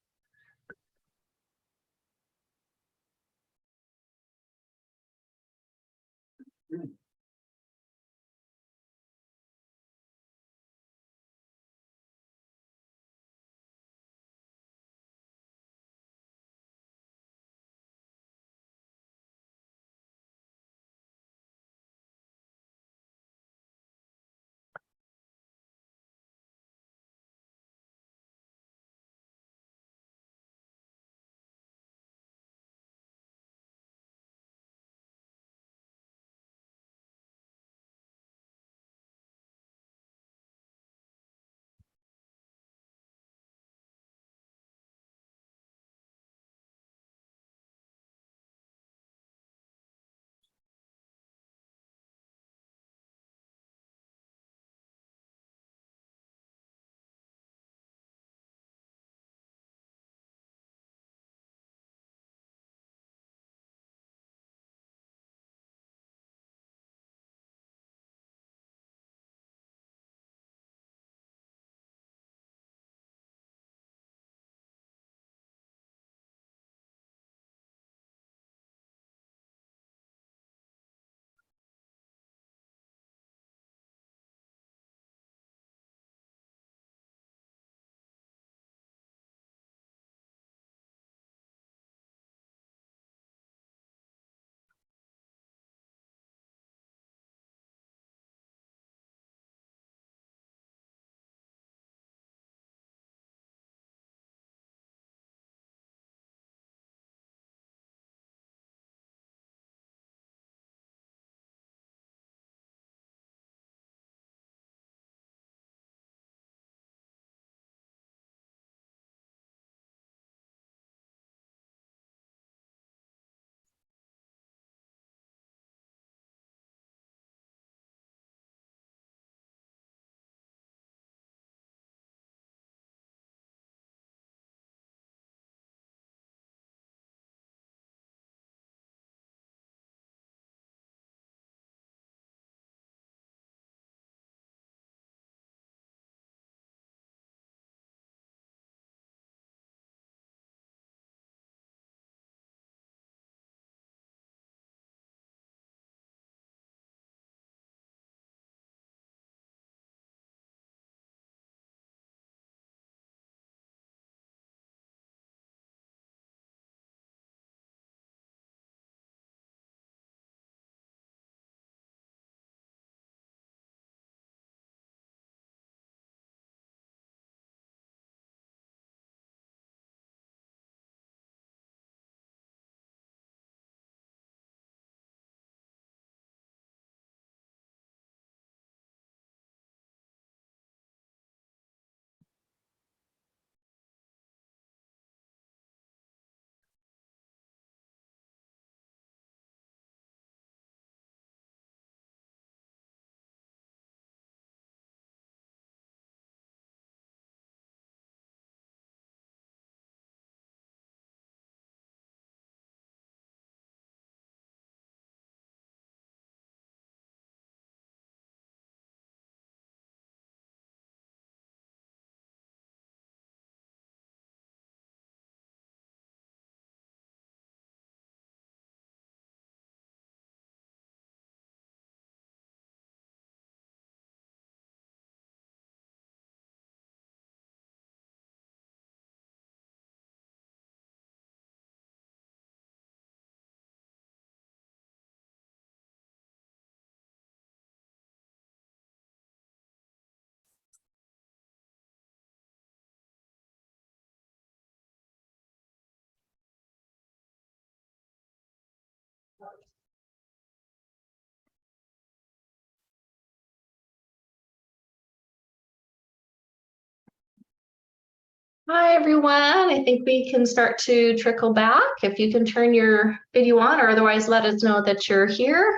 Hi, everyone. I think we can start to trickle back. If you can turn your video on, or otherwise let us know that you're here.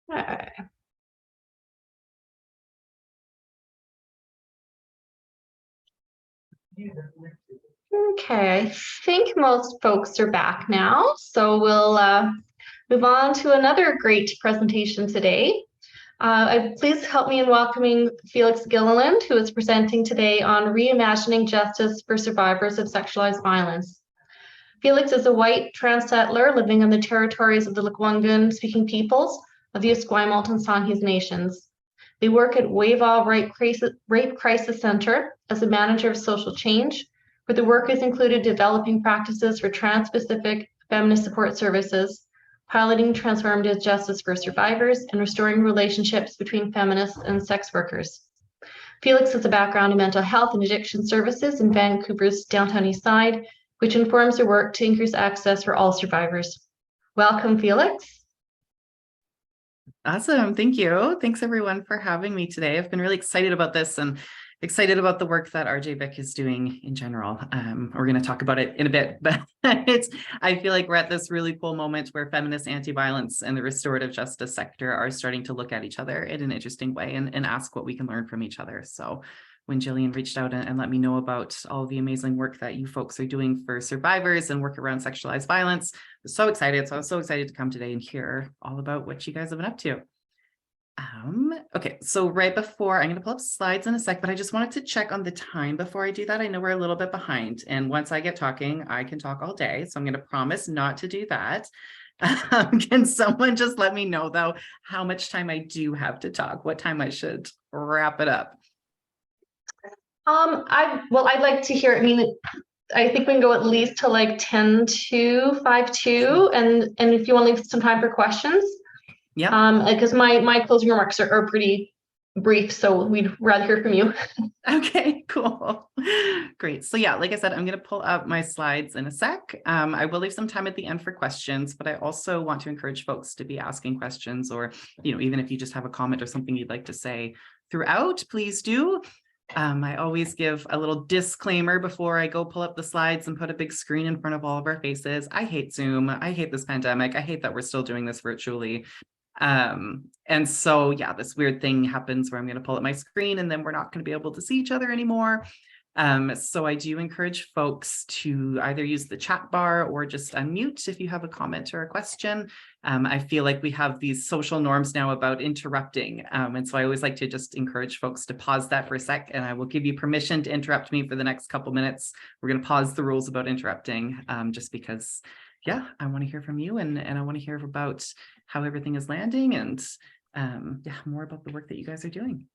Okay. Okay, I think most folks are back now, so we'll move on to another great presentation today. Please help me in welcoming Felix Gilliland, who is presenting today on reimagining justice for survivors of sexualized violence. Felix is a white trans settler living on the territories of the Lekwungen-speaking peoples of the Esquimalt and Songhees nations. They work at WAVAW Rape Crisis Center as a manager of social change, where the work has included developing practices for trans-specific feminist support services, piloting transformative justice for survivors, and restoring relationships between feminists and sex workers. Felix has a background in mental health and addiction services in Vancouver's downtown east side, which informs their work to increase access for all survivors. Welcome, Felix. Awesome. Thank you. Thanks everyone for having me today. I've been really excited about this and excited about the work that RJV is doing in general. We're going to talk about it in a bit, but I feel like we're at this really cool moment where feminist anti-violence and the restorative justice sector are starting to look at each other in an interesting way and ask what we can learn from each other. So when Jillian reached out and let me know about all the amazing work that you folks are doing for survivors and work around sexualized violence, I was so excited. So I was so excited to come today and hear all about what you guys have been up to. Okay, so right before, I'm going to pull up slides in a sec, but I just wanted to check on the time before I do that. I know we're a little bit behind, and once I get talking, I can talk all day. So I'm going to promise not to do that. Can someone just let me know though, how much time I do have to talk, what time I should wrap it up? I'd like to hear, I mean, I think we can go at least to like 10 to 5-2, and if you want to leave some time for questions. Yeah. Because my closing remarks are pretty brief, so we'd rather hear from you. Okay, cool. Great. So yeah, like I said, I'm going to pull up my slides in a sec. I will leave some time at the end for questions, but I also want to encourage folks to be asking questions, or, you know, even if you just have a comment or something you'd like to say throughout, please do. I always give a little disclaimer before I go pull up the slides and put a big screen in front of all of our faces. I hate Zoom. I hate this pandemic. I hate that we're still doing this virtually. And so, yeah, this weird thing happens where I'm going to pull up my screen and then we're not going to be able to see each other anymore. So I do encourage folks to either use the chat bar or just unmute if you have a comment or a question. I feel like we have these social norms now about interrupting. And so I always like to just encourage folks to pause that for a sec, and I will give you permission to interrupt me for the next couple minutes. We're going to pause the rules about interrupting, just because, yeah, I want to hear from you, and I want to hear about how everything is landing, and yeah, more about the work that you guys are doing.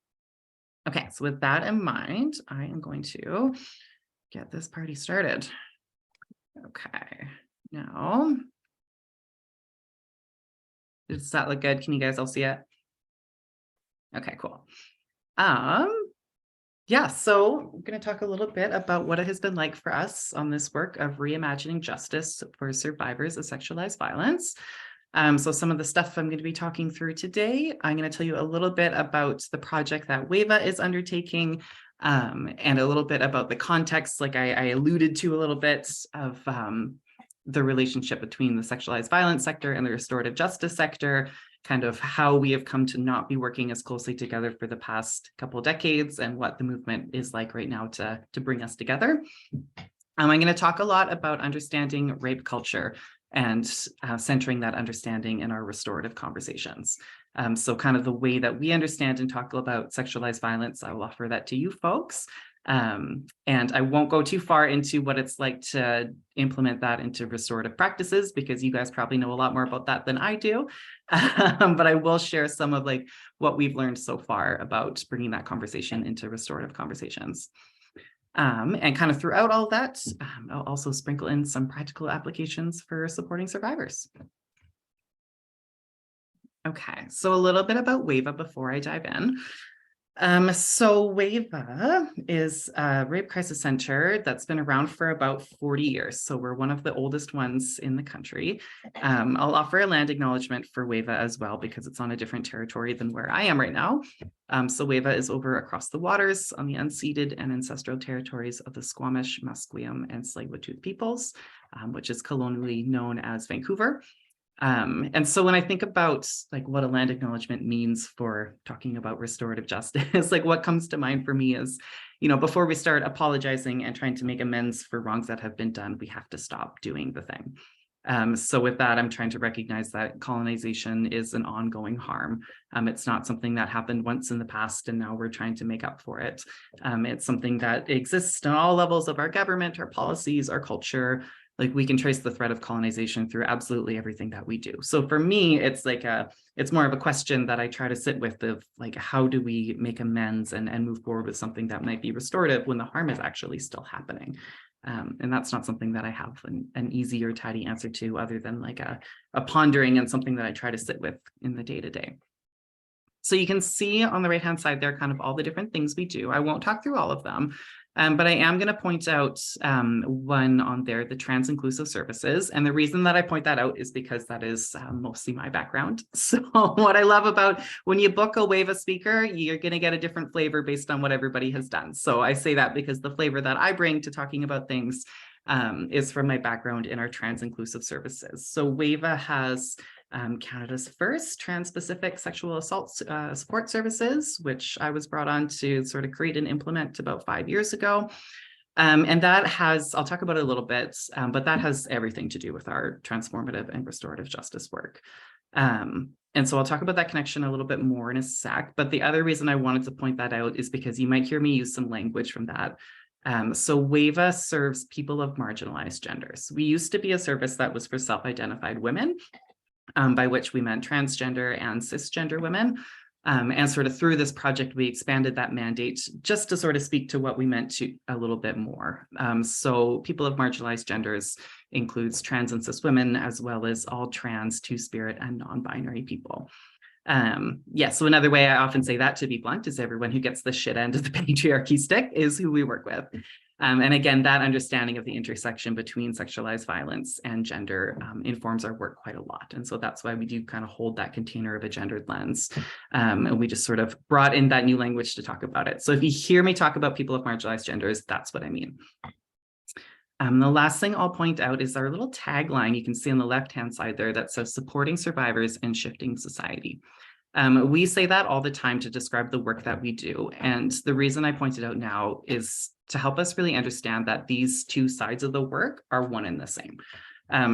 Okay, so with that in mind, I am going to get this party started. Okay, now, does that look good? Can you guys all see it? Okay, cool. Yeah, so we're going to talk a little bit about what it has been like for us on this work of reimagining justice for survivors of sexualized violence. So some of the stuff I'm going to be talking through today, I'm going to tell you a little bit about the project that WAVAW is undertaking, and a little bit about the context, like I alluded to a little bit of the relationship between the sexualized violence sector and the restorative justice sector, kind of how we have come to not be working as closely together for the past couple of decades, and what the movement is like right now to bring us together. I'm going to talk a lot about understanding rape culture and centering that understanding in our restorative conversations. So kind of the way that we understand and talk about sexualized violence, I will offer that to you folks. And I won't go too far into what it's like to implement that into restorative practices, because you guys probably know a lot more about that than I do. But I will share some of like what we've learned so far about bringing that conversation into restorative conversations. And kind of throughout all that, I'll also sprinkle in some practical applications for supporting survivors. Okay, so a little bit about WAVAW before I dive in. So WAVAW is a rape crisis center that's been around for about 40 years. So we're one of the oldest ones in the country. I'll offer a land acknowledgement for WAVAW as well, because it's on a different territory than where I am right now. So WAVAW is over across the waters on the unceded and ancestral territories of the Squamish, Musqueam, and Tsleil-Waututh peoples, which is colonially known as Vancouver. And so when I think about like what a land acknowledgement means for talking about restorative justice, like what comes to mind for me is, you know, before we start apologizing and trying to make amends for wrongs that have been done, we have to stop doing the thing. So with that, I'm trying to recognize that colonization is an ongoing harm. It's not something that happened once in the past and now we're trying to make up for it. It's something that exists on all levels of our government, our policies, our culture. Like we can trace the thread of colonization through absolutely everything that we do. So for me, it's like it's more of a question that I try to sit with of like, how do we make amends and move forward with something that might be restorative when the harm is actually still happening? And that's not something that I have an easy or tidy answer to, other than like a pondering and something that I try to sit with in the day-to-day. So you can see on the right-hand side there kind of all the different things we do. I won't talk through all of them, but I am going to point out one on there, the trans inclusive services. And the reason that I point that out is because that is mostly my background. So what I love about when you book a WAVAW speaker, you're going to get a different flavor based on what everybody has done. So I say that because the flavor that I bring to talking about things is from my background in our trans inclusive services. So WAVAW has Canada's first trans-specific sexual assault support services, which I was brought on to sort of create and implement about 5 years ago. And that has, I'll talk about it a little bit, but that has everything to do with our transformative and restorative justice work. And so I'll talk about that connection a little bit more in a sec, but the other reason I wanted to point that out is because you might hear me use some language from that. So WAVAW serves people of marginalized genders. We used to be a service that was for self-identified women, by which we meant transgender and cisgender women. And sort of through this project, we expanded that mandate just to sort of speak to what we meant to a little bit more. So people of marginalized genders includes trans and cis women, as well as all trans, two-spirit, and non-binary people. So another way I often say that, to be blunt, is everyone who gets the shit end of the patriarchy stick is who we work with. And again, that understanding of the intersection between sexualized violence and gender informs our work quite a lot. And so that's why we do kind of hold that container of a gendered lens. And we just sort of brought in that new language to talk about it. So if you hear me talk about people of marginalized genders, that's what I mean. The last thing I'll point out is our little tagline you can see on the left-hand side there that says supporting survivors and shifting society. We say that all the time to describe the work that we do. And the reason I point it out now is to help us really understand that these two sides of the work are one and the same.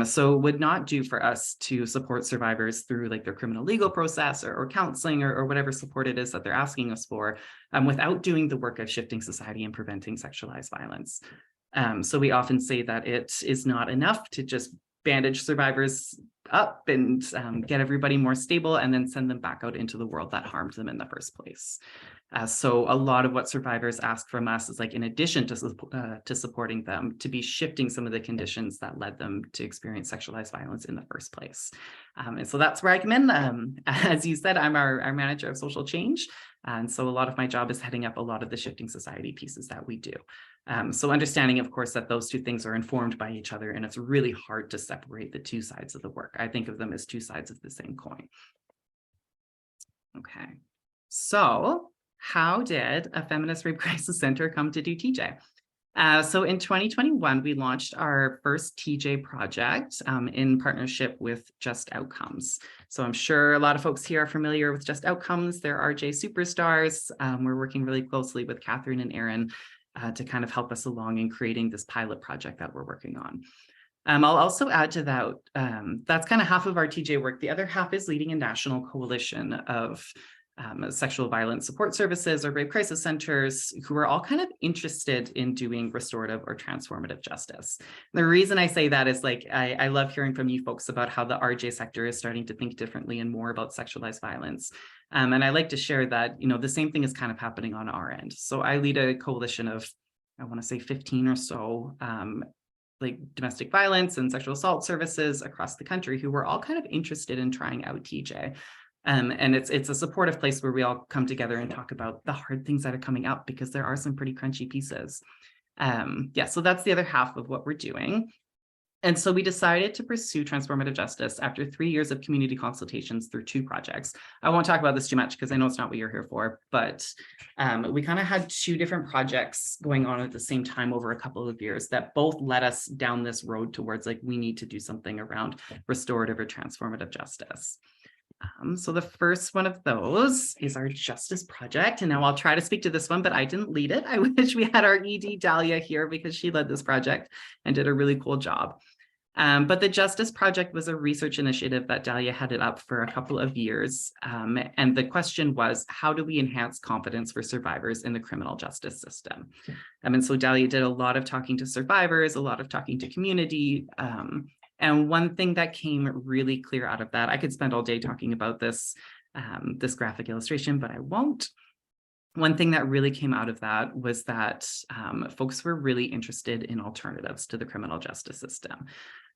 So it would not do for us to support survivors through like their criminal legal process or counseling or whatever support it is that they're asking us for without doing the work of shifting society and preventing sexualized violence. So we often say that it is not enough to just bandage survivors up and get everybody more stable and then send them back out into the world that harmed them in the first place. So a lot of what survivors ask from us is like, in addition to supporting them, to be shifting some of the conditions that led them to experience sexualized violence in the first place. And so that's where I come in. As you said, I'm our manager of social change. And so a lot of my job is heading up a lot of the shifting society pieces that we do. So understanding, of course, that those two things are informed by each other, and it's really hard to separate the two sides of the work. I think of them as two sides of the same coin. Okay, so how did a feminist rape crisis center come to do TJ? So in 2021, we launched our first TJ project in partnership with Just Outcomes. So I'm sure a lot of folks here are familiar with Just Outcomes. They're RJ superstars. We're working really closely with Catherine and Aaron to kind of help us along in creating this pilot project that we're working on. I'll also add to that, that's kind of half of our TJ work. The other half is leading a national coalition of sexual violence support services or rape crisis centers who are all kind of interested in doing restorative or transformative justice. The reason I say that is like, I love hearing from you folks about how the RJ sector is starting to think differently and more about sexualized violence. And I like to share that, you know, the same thing is kind of happening on our end. So I lead a coalition of, I want to say 15 or so like domestic violence and sexual assault services across the country who were all kind of interested in trying out TJ. And it's a supportive place where we all come together and talk about the hard things that are coming up, because there are some pretty crunchy pieces. Yeah, so that's the other half of what we're doing. And so we decided to pursue transformative justice after 3 years of community consultations through 2 projects. I won't talk about this too much because I know it's not what you're here for, but we kind of had 2 different projects going on at the same time over a couple of years that both led us down this road towards like, we need to do something around restorative or transformative justice. So the first one of those is our Justice Project. And now I'll try to speak to this one, but I didn't lead it. I wish we had our ED Dahlia here because she led this project and did a really cool job. But the Justice Project was a research initiative that Dahlia headed up for a couple of years. And the question was, how do we enhance confidence for survivors in the criminal justice system? And so Dahlia did a lot of talking to survivors, a lot of talking to community. And one thing that came really clear out of that, I could spend all day talking about this, this graphic illustration, but I won't. One thing that really came out of that was that folks were really interested in alternatives to the criminal justice system.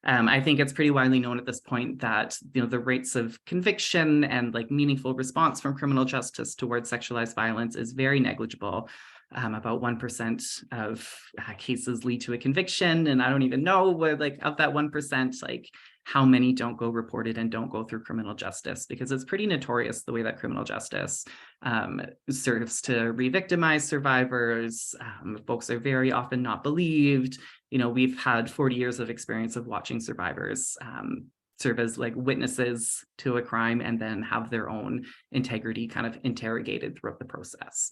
I think it's pretty widely known at this point that the rates of conviction and like meaningful response from criminal justice towards sexualized violence is very negligible. About 1% of cases lead to a conviction, and I don't even know where, like, of that 1%, like how many don't go reported and don't go through criminal justice, because it's pretty notorious the way that criminal justice serves to re-victimize survivors. Folks are very often not believed. We've had 40 years of experience of watching survivors serve as like witnesses to a crime and then have their own integrity kind of interrogated throughout the process.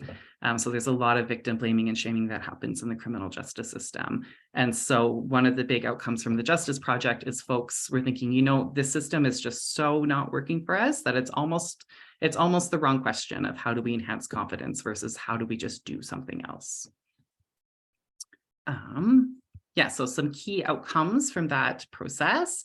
So there's a lot of victim blaming and shaming that happens in the criminal justice system. And so one of the big outcomes from the Justice Project is folks were thinking, this system is just so not working for us that it's almost the wrong question of how do we enhance confidence versus how do we just do something else. Yeah, so some key outcomes from that process.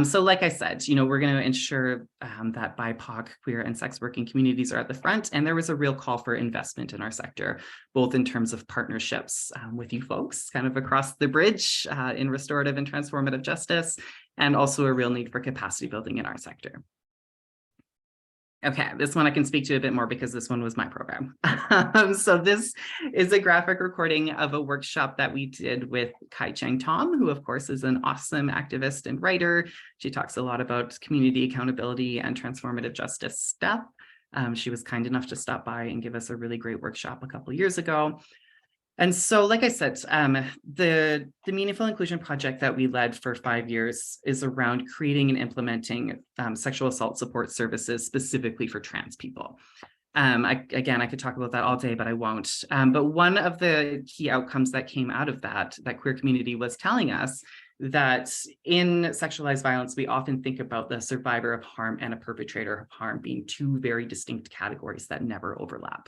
So like I said, we're going to ensure that BIPOC, queer, and sex working communities are at the front. And there was a real call for investment in our sector, both in terms of partnerships with you folks kind of across the bridge in restorative and transformative justice, and also a real need for capacity building in our sector. Okay, this one I can speak to a bit more because this one was my program. So this is a graphic recording of a workshop that we did with Kai Chang Tom, who of course is an awesome activist and writer. She talks a lot about community accountability and transformative justice stuff. She was kind enough to stop by and give us a really great workshop a couple of years ago. And so, like I said, the Meaningful Inclusion Project that we led for 5 years is around creating and implementing sexual assault support services specifically for trans people. I could talk about that all day, but I won't. But one of the key outcomes that came out of that queer community was telling us that in sexualized violence, we often think about the survivor of harm and a perpetrator of harm being 2 very distinct categories that never overlap.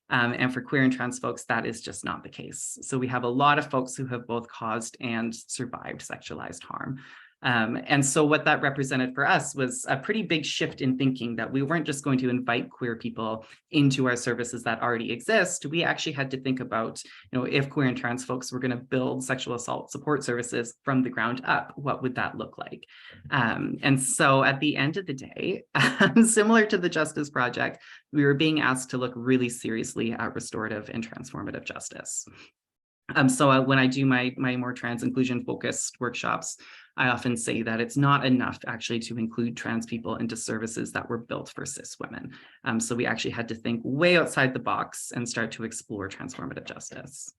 And for queer and trans folks, that is just not the case. So we have a lot of folks who have both caused and survived sexualized harm. And so what that represented for us was a pretty big shift in thinking that we weren't just going to invite queer people into our services that already exist. We actually had to think about, if queer and trans folks were going to build sexual assault support services from the ground up, what would that look like? And so at the end of the day, similar to the Justice Project, we were being asked to look really seriously at restorative and transformative justice. So when I do my more trans inclusion focused workshops, I often say that it's not enough actually to include trans people into services that were built for cis women. So we actually had to think way outside the box and start to explore transformative justice.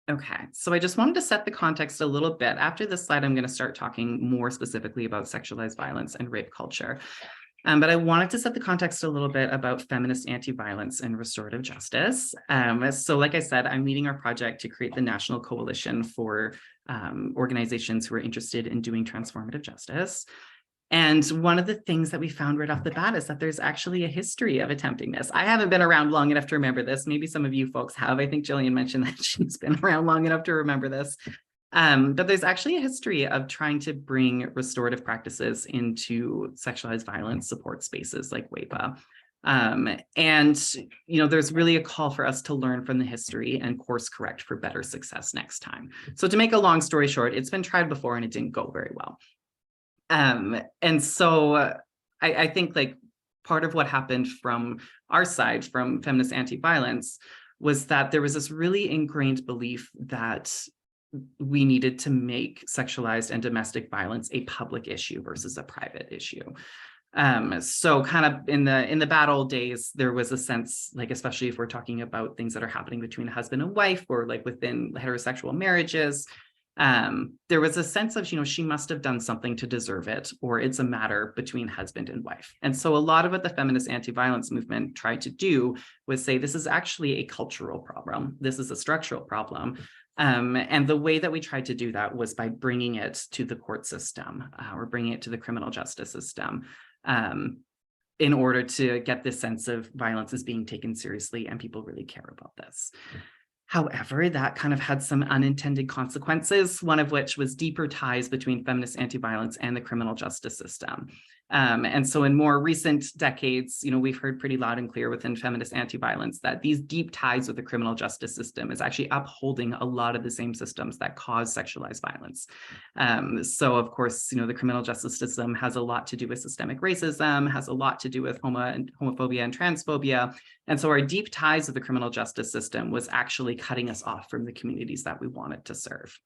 Okay, so I just wanted to set the context a little bit. After this slide, I'm going to start talking more specifically about sexualized violence and rape culture. But I wanted to set the context a little bit about feminist anti-violence and restorative justice. So like I said, I'm leading our project to create the National Coalition for organizations who are interested in doing transformative justice. And one of the things that we found right off the bat is that there's actually a history of attempting this. I haven't been around long enough to remember this. Maybe some of you folks have. I think Jillian mentioned that she's been around long enough to remember this. But there's actually a history of trying to bring restorative practices into sexualized violence support spaces like WAVAW. There's really a call for us to learn from the history and course correct for better success next time. So to make a long story short, it's been tried before and it didn't go very well. And so I think like part of what happened from our side, from feminist anti-violence, was that there was this really ingrained belief that we needed to make sexualized and domestic violence a public issue versus a private issue. So kind of in the bad old days, there was a sense, like, especially if we're talking about things that are happening between a husband and wife, or like within heterosexual marriages, there was a sense of, she must have done something to deserve it, or it's a matter between husband and wife. And so a lot of what the feminist anti-violence movement tried to do was say, this is actually a cultural problem. This is a structural problem. And the way that we tried to do that was by bringing it to the court system, or bringing it to the criminal justice system, in order to get this sense of violence is being taken seriously and people really care about this. However, that kind of had some unintended consequences, one of which was deeper ties between feminist anti-violence and the criminal justice system. And so in more recent decades, we've heard pretty loud and clear within feminist anti-violence that these deep ties with the criminal justice system is actually upholding a lot of the same systems that cause sexualized violence. So of course, the criminal justice system has a lot to do with systemic racism, has a lot to do with homophobia and transphobia. And so our deep ties with the criminal justice system was actually cutting us off from the communities that we wanted to serve.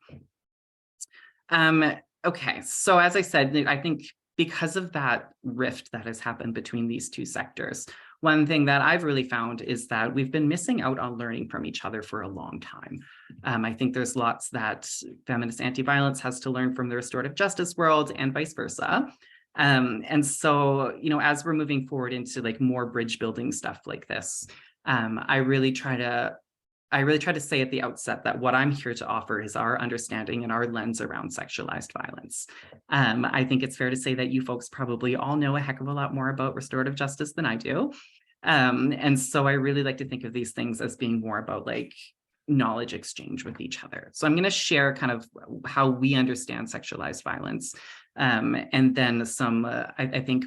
Okay, so as I said, I think because of that rift that has happened between these two sectors, one thing that I've really found is that we've been missing out on learning from each other for a long time. I think there's lots that feminist anti-violence has to learn from the restorative justice world and vice versa. And so, as we're moving forward into like more bridge building stuff like this, I really try to say at the outset that what I'm here to offer is our understanding and our lens around sexualized violence. I think it's fair to say that you folks probably all know a heck of a lot more about restorative justice than I do. And so I really like to think of these things as being more about like knowledge exchange with each other. So I'm going to share kind of how we understand sexualized violence, and then some, I think,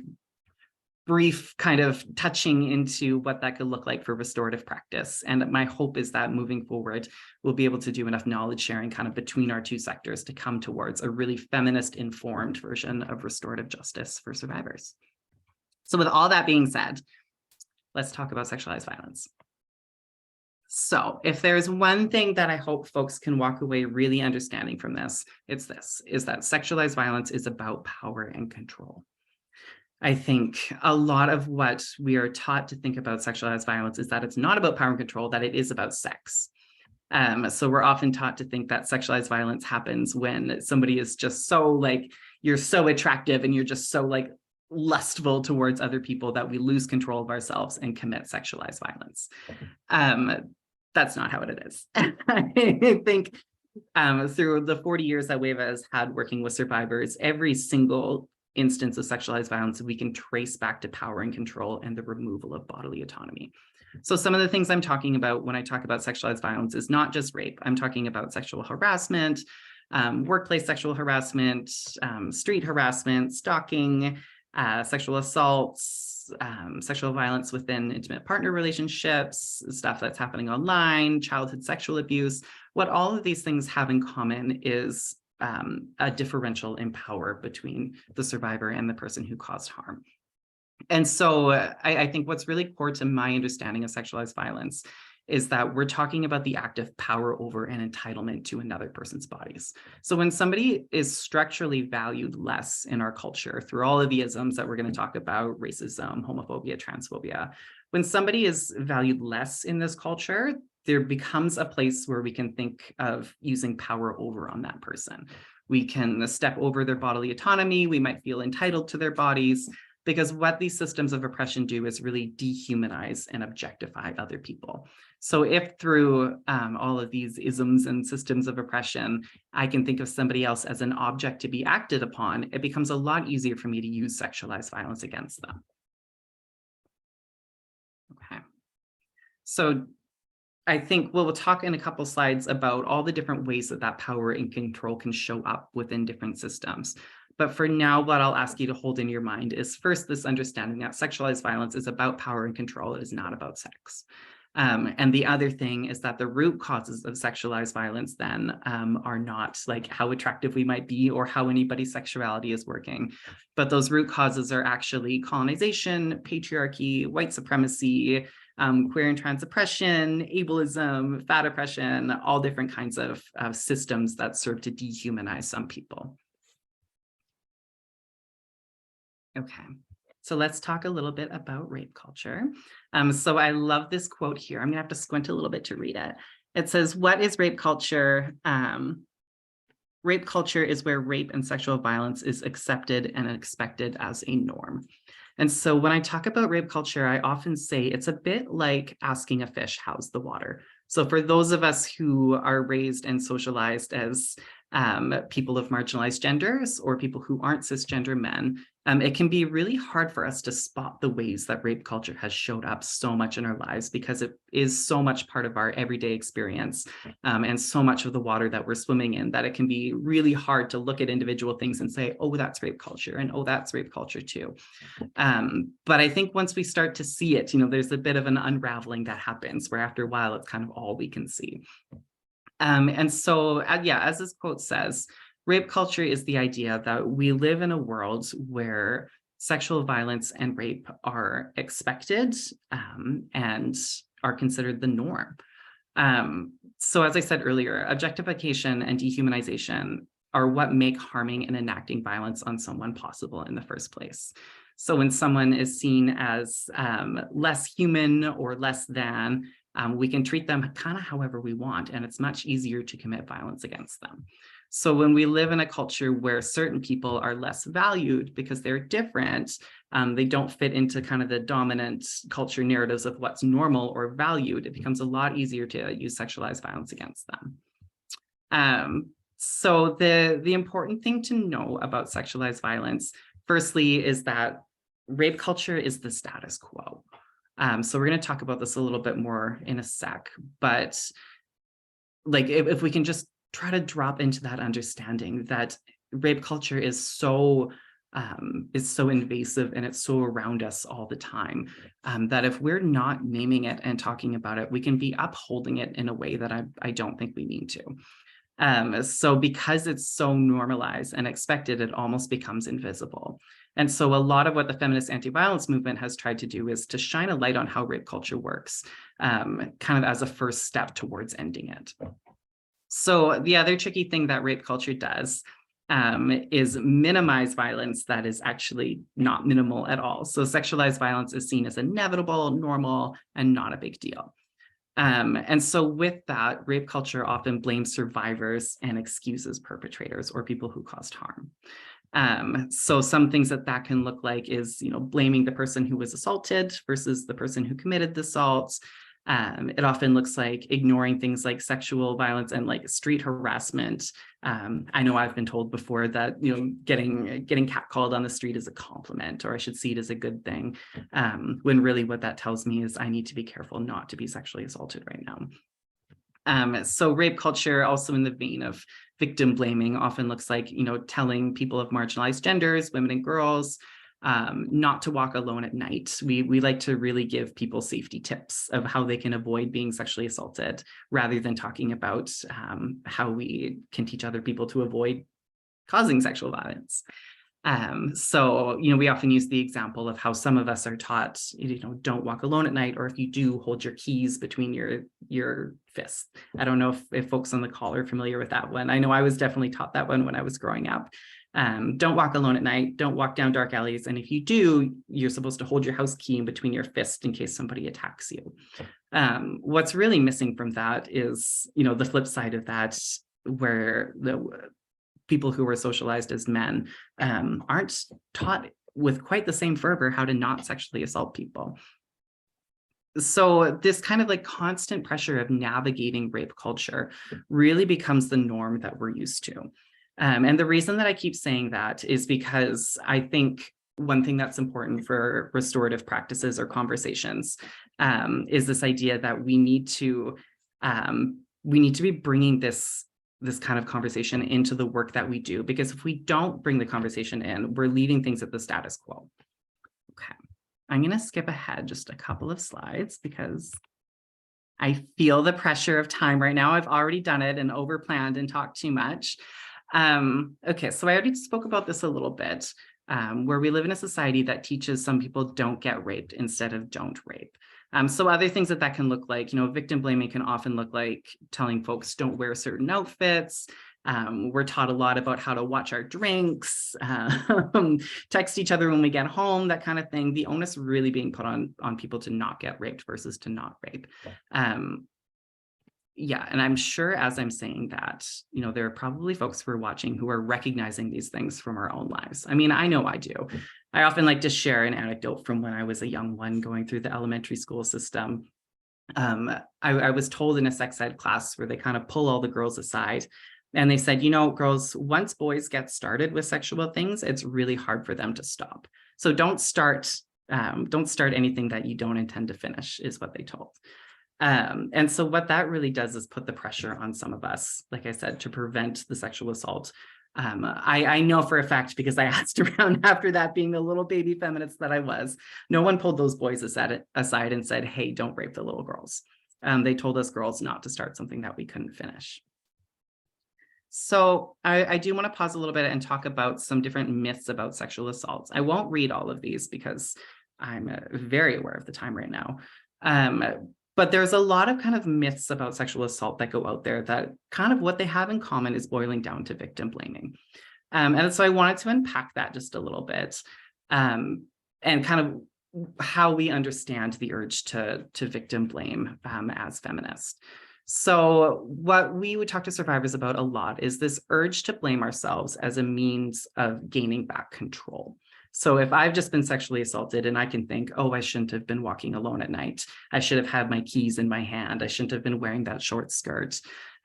brief kind of touching into what that could look like for restorative practice. And my hope is that moving forward, we'll be able to do enough knowledge sharing kind of between our two sectors to come towards a really feminist informed version of restorative justice for survivors. So with all that being said, let's talk about sexualized violence. So if there's one thing that I hope folks can walk away really understanding from this, is that sexualized violence is about power and control. I think a lot of what we are taught to think about sexualized violence is that it's not about power and control, that it is about sex. So we're often taught to think that sexualized violence happens when somebody is just so like, you're so attractive and you're just so like lustful towards other people that we lose control of ourselves and commit sexualized violence. That's not how it is. I think through the 40 years that WAVAW has had working with survivors, every single instance of sexualized violence we can trace back to power and control and the removal of bodily autonomy. So some of the things I'm talking about when I talk about sexualized violence is not just rape. I'm talking about sexual harassment, workplace sexual harassment, street harassment, stalking, sexual assaults, sexual violence within intimate partner relationships, stuff that's happening online, childhood sexual abuse. What all of these things have in common is a differential in power between the survivor and the person who caused harm. And so I think what's really core to my understanding of sexualized violence is that we're talking about the act of power over and entitlement to another person's bodies. So when somebody is structurally valued less in our culture through all of the isms that we're going to talk about, racism, homophobia, transphobia, when somebody is valued less in this culture, there becomes a place where we can think of using power over on that person. We can step over their bodily autonomy. We might feel entitled to their bodies, because what these systems of oppression do is really dehumanize and objectify other people. So if through all of these isms and systems of oppression, I can think of somebody else as an object to be acted upon, it becomes a lot easier for me to use sexualized violence against them. Okay. So I think we'll talk in a couple slides about all the different ways that that power and control can show up within different systems. But for now, what I'll ask you to hold in your mind is first this understanding that sexualized violence is about power and control. It is not about sex. And the other thing is that the root causes of sexualized violence then are not like how attractive we might be or how anybody's sexuality is working, but those root causes are actually colonization, patriarchy, white supremacy, queer and trans oppression, ableism, fat oppression, all different kinds of systems that serve to dehumanize some people. Okay. So let's talk a little bit about rape culture. So I love this quote here. I'm gonna have to squint a little bit to read it. It says, what is rape culture? Rape culture is where rape and sexual violence is accepted and expected as a norm. And so when I talk about rape culture, I often say it's a bit like asking a fish, how's the water? So for those of us who are raised and socialized as people of marginalized genders or people who aren't cisgender men, it can be really hard for us to spot the ways that rape culture has showed up so much in our lives because it is so much part of our everyday experience and so much of the water that we're swimming in that it can be really hard to look at individual things and say, oh, that's rape culture, and oh, that's rape culture too. But I think once we start to see it, there's a bit of an unraveling that happens where after a while, it's kind of all we can see. And so, yeah, as this quote says, rape culture is the idea that we live in a world where sexual violence and rape are expected and are considered the norm. So as I said earlier, objectification and dehumanization are what make harming and enacting violence on someone possible in the first place. So when someone is seen as less human or less than, we can treat them kind of however we want, and it's much easier to commit violence against them. So when we live in a culture where certain people are less valued because they're different, they don't fit into kind of the dominant culture narratives of what's normal or valued, it becomes a lot easier to use sexualized violence against them. So the important thing to know about sexualized violence, firstly, is that rape culture is the status quo. So we're going to talk about this a little bit more in a sec, but like if we can just try to drop into that understanding that rape culture is so invasive and it's so around us all the time, that if we're not naming it and talking about it, we can be upholding it in a way that I don't think we mean to. So because it's so normalized and expected, it almost becomes invisible. And so a lot of what the feminist anti-violence movement has tried to do is to shine a light on how rape culture works, kind of as a first step towards ending it. So the other tricky thing that rape culture does is minimize violence that is actually not minimal at all. So sexualized violence is seen as inevitable, normal, and not a big deal. And so with that, rape culture often blames survivors and excuses perpetrators or people who caused harm. So some things that can look like is, blaming the person who was assaulted versus the person who committed the assault. It often looks like ignoring things like sexual violence and like street harassment. I know I've been told before that, getting catcalled on the street is a compliment, or I should see it as a good thing, when really what that tells me is I need to be careful not to be sexually assaulted right now. So rape culture, also in the vein of victim blaming, often looks like, telling people of marginalized genders, women and girls, not to walk alone at night. We like to really give people safety tips of how they can avoid being sexually assaulted, rather than talking about how we can teach other people to avoid causing sexual violence. So, we often use the example of how some of us are taught, don't walk alone at night, or if you do, hold your keys between your fists. I don't know if folks on the call are familiar with that one. I know I was definitely taught that one when I was growing up. Don't walk alone at night, don't walk down dark alleys. And if you do, you're supposed to hold your house key in between your fists in case somebody attacks you. What's really missing from that is, the flip side of that, where the people who are socialized as men aren't taught with quite the same fervor how to not sexually assault people. So this kind of like constant pressure of navigating rape culture really becomes the norm that we're used to. And the reason that I keep saying that is because I think one thing that's important for restorative practices or conversations is this idea that we need to be bringing this kind of conversation into the work that we do, because if we don't bring the conversation in, we're leaving things at the status quo. Okay, I'm going to skip ahead just a couple of slides because I feel the pressure of time right now. I've already done it and overplanned and talked too much. Okay, so I already spoke about this a little bit, where we live in a society that teaches some people don't get raped instead of don't rape. So other things that can look like, victim blaming can often look like telling folks don't wear certain outfits. We're taught a lot about how to watch our drinks, text each other when we get home, that kind of thing. The onus really being put on people to not get raped versus to not rape. Yeah, and I'm sure as I'm saying that, there are probably folks who are watching who are recognizing these things from our own lives. I mean, I know I do. I often like to share an anecdote from when I was a young one going through the elementary school system. I was told in a sex ed class where they kind of pull all the girls aside and they said, girls, once boys get started with sexual things, it's really hard for them to stop. So don't start anything that you don't intend to finish, is what they told. And so what that really does is put the pressure on some of us, like I said, to prevent the sexual assault. I know for a fact, because I asked around after that, being the little baby feminist that I was, no one pulled those boys aside and said, hey, don't rape the little girls. They told us girls not to start something that we couldn't finish. So I do want to pause a little bit and talk about some different myths about sexual assaults. I won't read all of these because I'm very aware of the time right now. But there's a lot of kind of myths about sexual assault that go out there that kind of what they have in common is boiling down to victim blaming. And so I wanted to unpack that just a little bit and kind of how we understand the urge to victim blame as feminists. So what we would talk to survivors about a lot is this urge to blame ourselves as a means of gaining back control. So if I've just been sexually assaulted and I can think, oh, I shouldn't have been walking alone at night. I should have had my keys in my hand. I shouldn't have been wearing that short skirt.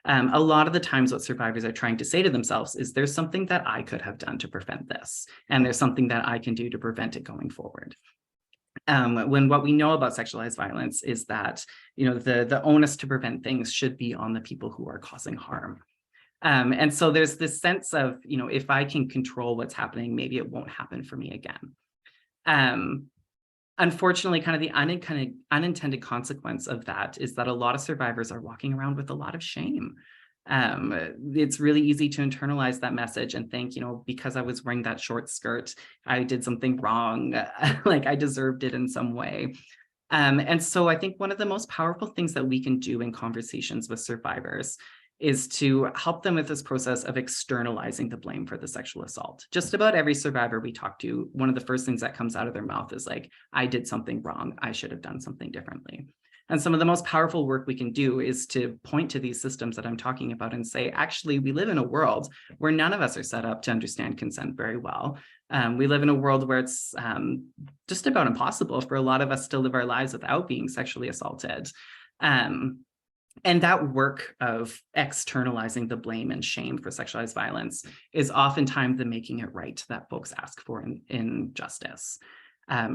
A lot of the times what survivors are trying to say to themselves is there's something that I could have done to prevent this. And there's something that I can do to prevent it going forward. When what we know about sexualized violence is that, the onus to prevent things should be on the people who are causing harm. And so there's this sense of, if I can control what's happening, maybe it won't happen for me again. Unfortunately, kind of the unintended consequence of that is that a lot of survivors are walking around with a lot of shame. It's really easy to internalize that message and think, because I was wearing that short skirt, I did something wrong, like I deserved it in some way. And so I think one of the most powerful things that we can do in conversations with survivors is to help them with this process of externalizing the blame for the sexual assault. Just about every survivor we talk to, one of the first things that comes out of their mouth is like, I did something wrong. I should have done something differently. And some of the most powerful work we can do is to point to these systems that I'm talking about and say, actually, we live in a world where none of us are set up to understand consent very well. We live in a world where it's just about impossible for a lot of us to live our lives without being sexually assaulted. And that work of externalizing the blame and shame for sexualized violence is oftentimes the making it right that folks ask for in justice.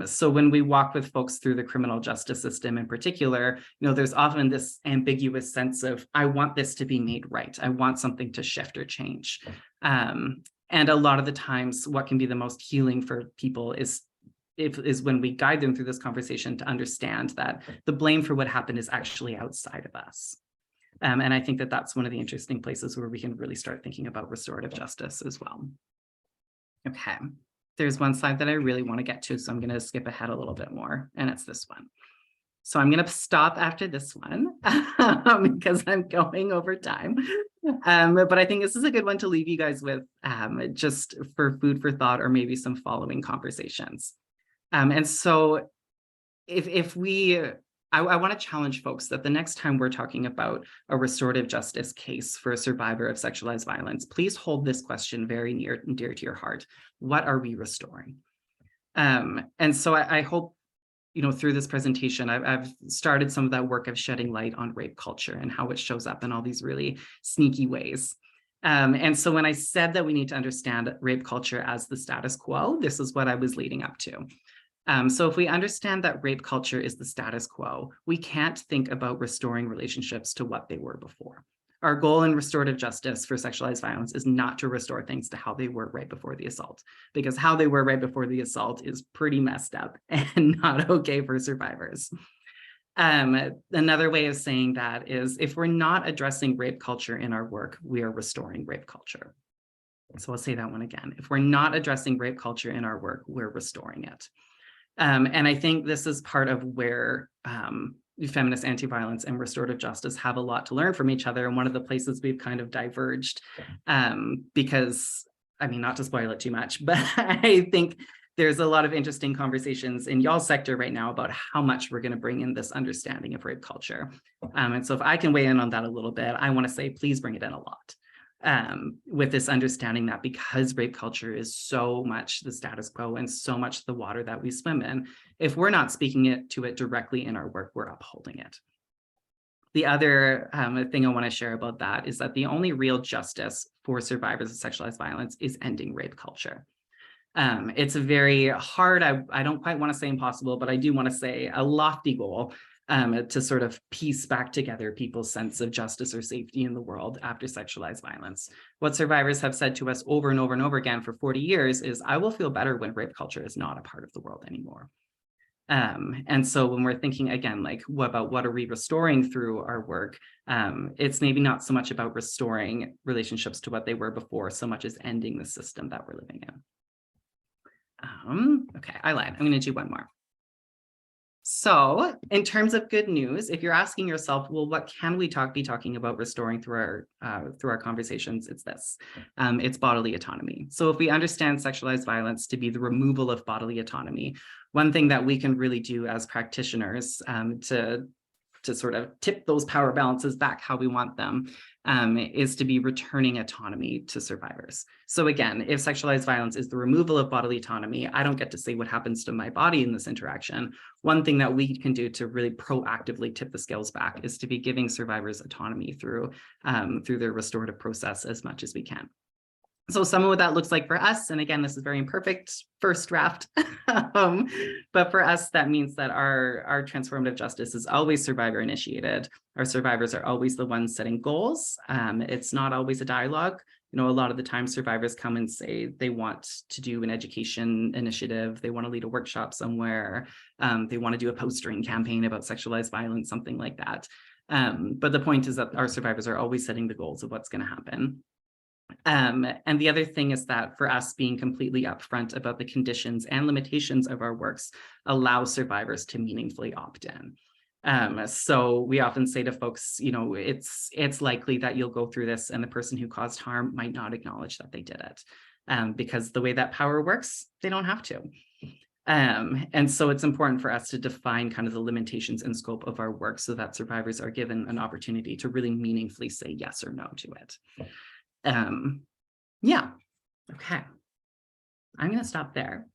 So when we walk with folks through the criminal justice system in particular, there's often this ambiguous sense of, I want this to be made right. I want something to shift or change. And a lot of the times what can be the most healing for people is when we guide them through this conversation to understand that the blame for what happened is actually outside of us. And I think that that's one of the interesting places where we can really start thinking about restorative justice as well. Okay, there's one slide that I really want to get to, so I'm going to skip ahead a little bit more, and it's this one. So I'm going to stop after this one because I'm going over time. But I think this is a good one to leave you guys with just for food for thought or maybe some following conversations. And so I want to challenge folks that the next time we're talking about a restorative justice case for a survivor of sexualized violence, please hold this question very near and dear to your heart. What are we restoring? And so I hope, through this presentation, I've started some of that work of shedding light on rape culture and how it shows up in all these really sneaky ways. And so when I said that we need to understand rape culture as the status quo, this is what I was leading up to. So if we understand that rape culture is the status quo, we can't think about restoring relationships to what they were before. Our goal in restorative justice for sexualized violence is not to restore things to how they were right before the assault, because how they were right before the assault is pretty messed up and not okay for survivors. Another way of saying that is if we're not addressing rape culture in our work, we are restoring rape culture. So I'll say that one again. If we're not addressing rape culture in our work, we're restoring it. And I think this is part of where feminist anti-violence and restorative justice have a lot to learn from each other. And one of the places we've kind of diverged because, I mean, not to spoil it too much, but I think there's a lot of interesting conversations in y'all's sector right now about how much we're going to bring in this understanding of rape culture. And so if I can weigh in on that a little bit, I want to say, please bring it in a lot. With this understanding that because rape culture is so much the status quo and so much the water that we swim in, if we're not speaking to it directly in our work, we're upholding it. The other thing I want to share about that is that the only real justice for survivors of sexualized violence is ending rape culture. It's a very hard, I don't quite want to say impossible, but I do want to say a lofty goal to sort of piece back together people's sense of justice or safety in the world after sexualized violence. What survivors have said to us over and over and over again for 40 years is, I will feel better when rape culture is not a part of the world anymore. And so when we're thinking again, like, what are we restoring through our work? It's maybe not so much about restoring relationships to what they were before, so much as ending the system that we're living in. Okay, I lied. I'm going to do one more. So in terms of good news, if you're asking yourself, well, what can we be talking about restoring through our conversations? It's this, it's bodily autonomy. So if we understand sexualized violence to be the removal of bodily autonomy, one thing that we can really do as practitioners to sort of tip those power balances back how we want them is to be returning autonomy to survivors. So again, if sexualized violence is the removal of bodily autonomy, I don't get to say what happens to my body in this interaction. One thing that we can do to really proactively tip the scales back is to be giving survivors autonomy through their restorative process as much as we can. So some of what that looks like for us, and again, this is very imperfect first draft, but for us, that means that our transformative justice is always survivor initiated. Our survivors are always the ones setting goals. It's not always a dialogue. You know, a lot of the time survivors come and say they want to do an education initiative. They want to lead a workshop somewhere. They want to do a postering campaign about sexualized violence, something like that. But the point is that our survivors are always setting the goals of what's going to happen. And the other thing is that for us, being completely upfront about the conditions and limitations of our works allows survivors to meaningfully opt in. So we often say to folks, you know, it's likely that you'll go through this and the person who caused harm might not acknowledge that they did it, because the way that power works, they don't have to. And so it's important for us to define kind of the limitations and scope of our work so that survivors are given an opportunity to really meaningfully say yes or no to it. Yeah, okay. I'm going to stop there.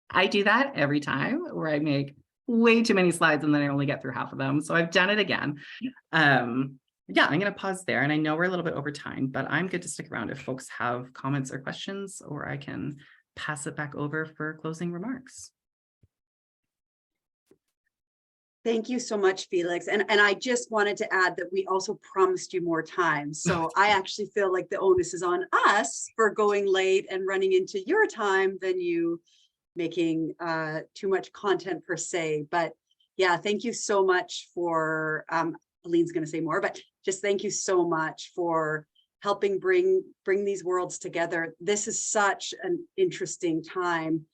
I do that every time where I make way too many slides and then I only get through half of them. So I've done it again. Yeah, I'm going to pause there. And I know we're a little bit over time, but I'm good to stick around if folks have comments or questions, or I can pass it back over for closing remarks. Thank you so much, Felix. And I just wanted to add that we also promised you more time. So I actually feel like the onus is on us for going late and running into your time than you making too much content per se. But yeah, thank you so much for, Aline's going to say more, but just thank you so much for helping bring these worlds together. This is such an interesting time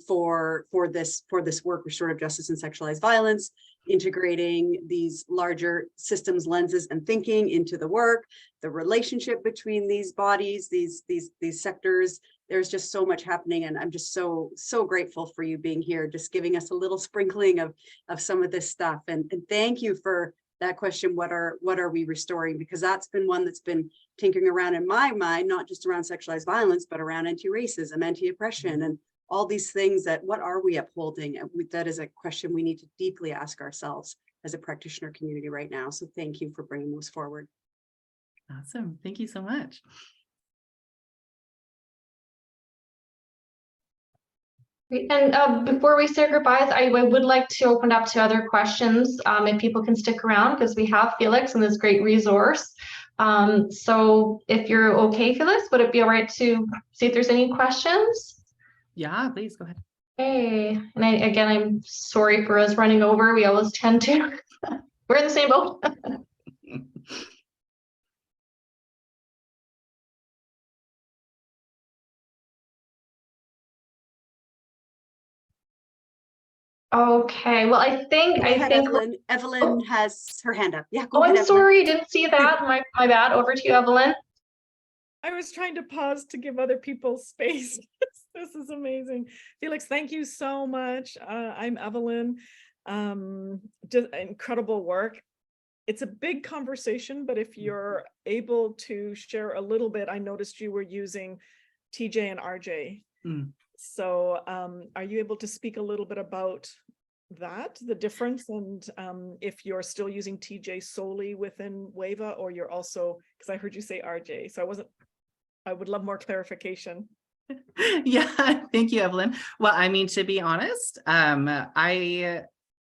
for this work, restorative justice and sexualized violence, integrating these larger systems, lenses, and thinking into the work, the relationship between these bodies, these sectors. There's just so much happening, and I'm just so grateful for you being here, just giving us a little sprinkling of some of this stuff. And thank you for that question, what are we restoring? Because that's been one that's been tinkering around in my mind, not just around sexualized violence, but around anti-racism, anti-oppression, and all these things. That what are we upholding? And that is a question we need to deeply ask ourselves as a practitioner community right now. So thank you for bringing those forward. Awesome. Thank you so much. Great. And before we say goodbyes, I would like to open up to other questions if people can stick around, because we have Felix and this great resource. So if you're okay, Felix, would it be all right to see if there's any questions? Yeah, please go ahead. Okay, and I'm sorry for us running over. We always tend to. We're in the same boat. Okay, well, I think Evelyn has her hand up. Yeah, go Oh, ahead, I'm Evelyn. sorry, didn't see that. My bad. Over to you, Evelyn. I was trying to pause to give other people space. This is amazing. Felix, thank you so much. I'm Evelyn. Just incredible work. It's a big conversation, but if you're able to share a little bit, I noticed you were using TJ and RJ. So are you able to speak a little bit about that, the difference, and if you're still using TJ solely within WAVAW, or you're also, because I heard you say RJ, so I would love more clarification. Yeah, thank you, Evelyn. Well, I mean, to be honest, I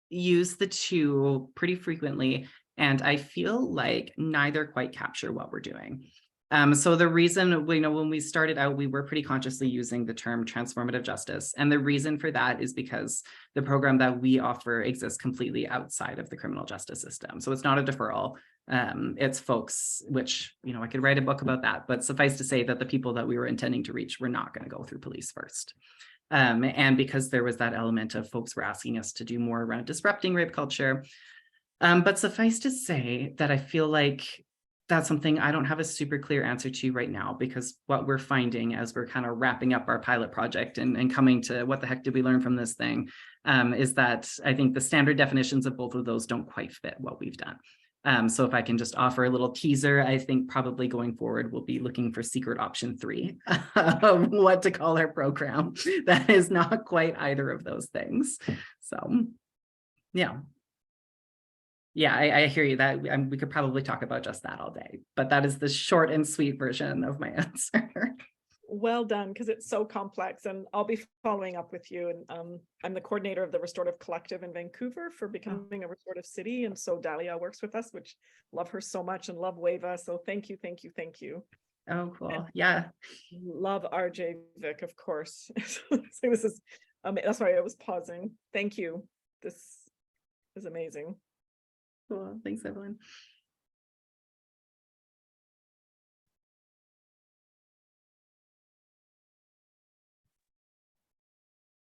use the two pretty frequently, and I feel like neither quite capture what we're doing. So the reason, when we started out, we were pretty consciously using the term transformative justice. And the reason for that is because the program that we offer exists completely outside of the criminal justice system. So it's not a deferral. It's folks, which, I could write a book about that, but suffice to say that the people that we were intending to reach were not going to go through police first. And because there was that element of folks were asking us to do more around disrupting rape culture. But suffice to say that I feel like that's something I don't have a super clear answer to right now, because what we're finding as we're kind of wrapping up our pilot project and coming to what the heck did we learn from this thing, is that I think the standard definitions of both of those don't quite fit what we've done. So if I can just offer a little teaser, I think probably going forward, we'll be looking for secret option 3 of what to call our program. That is not quite either of those things. So, yeah. Yeah, I hear you that we could probably talk about just that all day, but that is the short and sweet version of my answer. Well done, because it's so complex, and I'll be following up with you. And I'm the coordinator of the Restorative Collective in Vancouver for becoming a restorative city. And so Dahlia works with us, which love her so much and love WAVAW. So thank you, thank you, thank you. Oh, cool. Yeah. Love RJ Vic, of course. So this is, that's why I was pausing. Thank you. This is amazing. Cool. Thanks, Evelyn.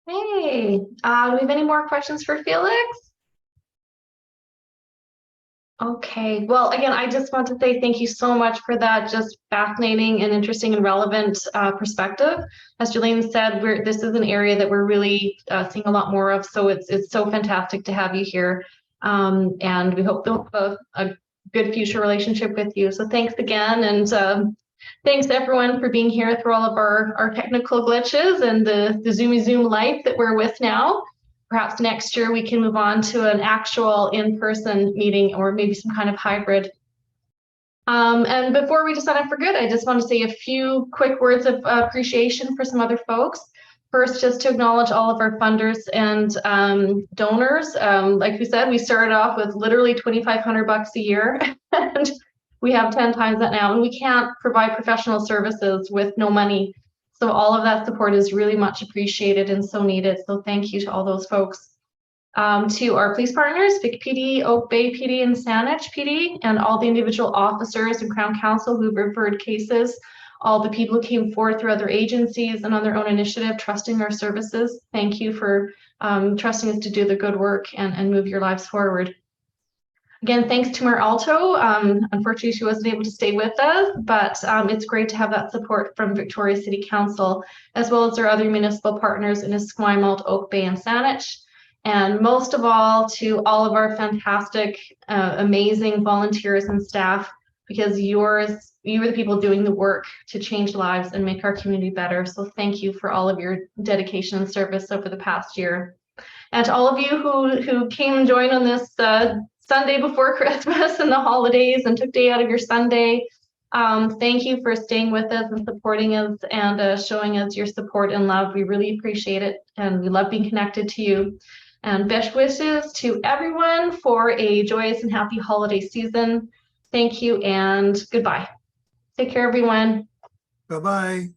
Hey, do we have any more questions for Felix? Okay, well, again, I just want to say thank you so much for that just fascinating and interesting and relevant perspective. As Jolene said, this is an area that we're really seeing a lot more of, so it's so fantastic to have you here. And we hope to have a good future relationship with you. So thanks again, and thanks everyone for being here through all of our technical glitches and the Zoomy Zoom life that we're with now. Perhaps next year we can move on to an actual in-person meeting, or maybe some kind of hybrid. And before we decide on for good, I just want to say a few quick words of appreciation for some other folks. First, just to acknowledge all of our funders and donors. Like we said, we started off with literally $2,500 a year, and we have 10 times that now, and we can't provide professional services with no money. So all of that support is really much appreciated and so needed. So thank you to all those folks. To our police partners, Vic PD, Oak Bay PD, and Saanich PD, and all the individual officers and Crown Counsel who've referred cases, all the people who came forward through other agencies and on their own initiative, trusting our services. Thank you for trusting us to do the good work and move your lives forward. Again, thanks to Mayor Alto. Unfortunately, she wasn't able to stay with us, but it's great to have that support from Victoria City Council, as well as our other municipal partners in Esquimalt, Oak Bay, and Saanich. And most of all, to all of our fantastic, amazing volunteers and staff, because you are the people doing the work to change lives and make our community better. So thank you for all of your dedication and service over the past year. And to all of you who came and joined on this Sunday before Christmas and the holidays and took day out of your Sunday. Thank you for staying with us and supporting us and showing us your support and love. We really appreciate it, and we love being connected to you. And best wishes to everyone for a joyous and happy holiday season. Thank you and goodbye. Take care, everyone. Bye-bye.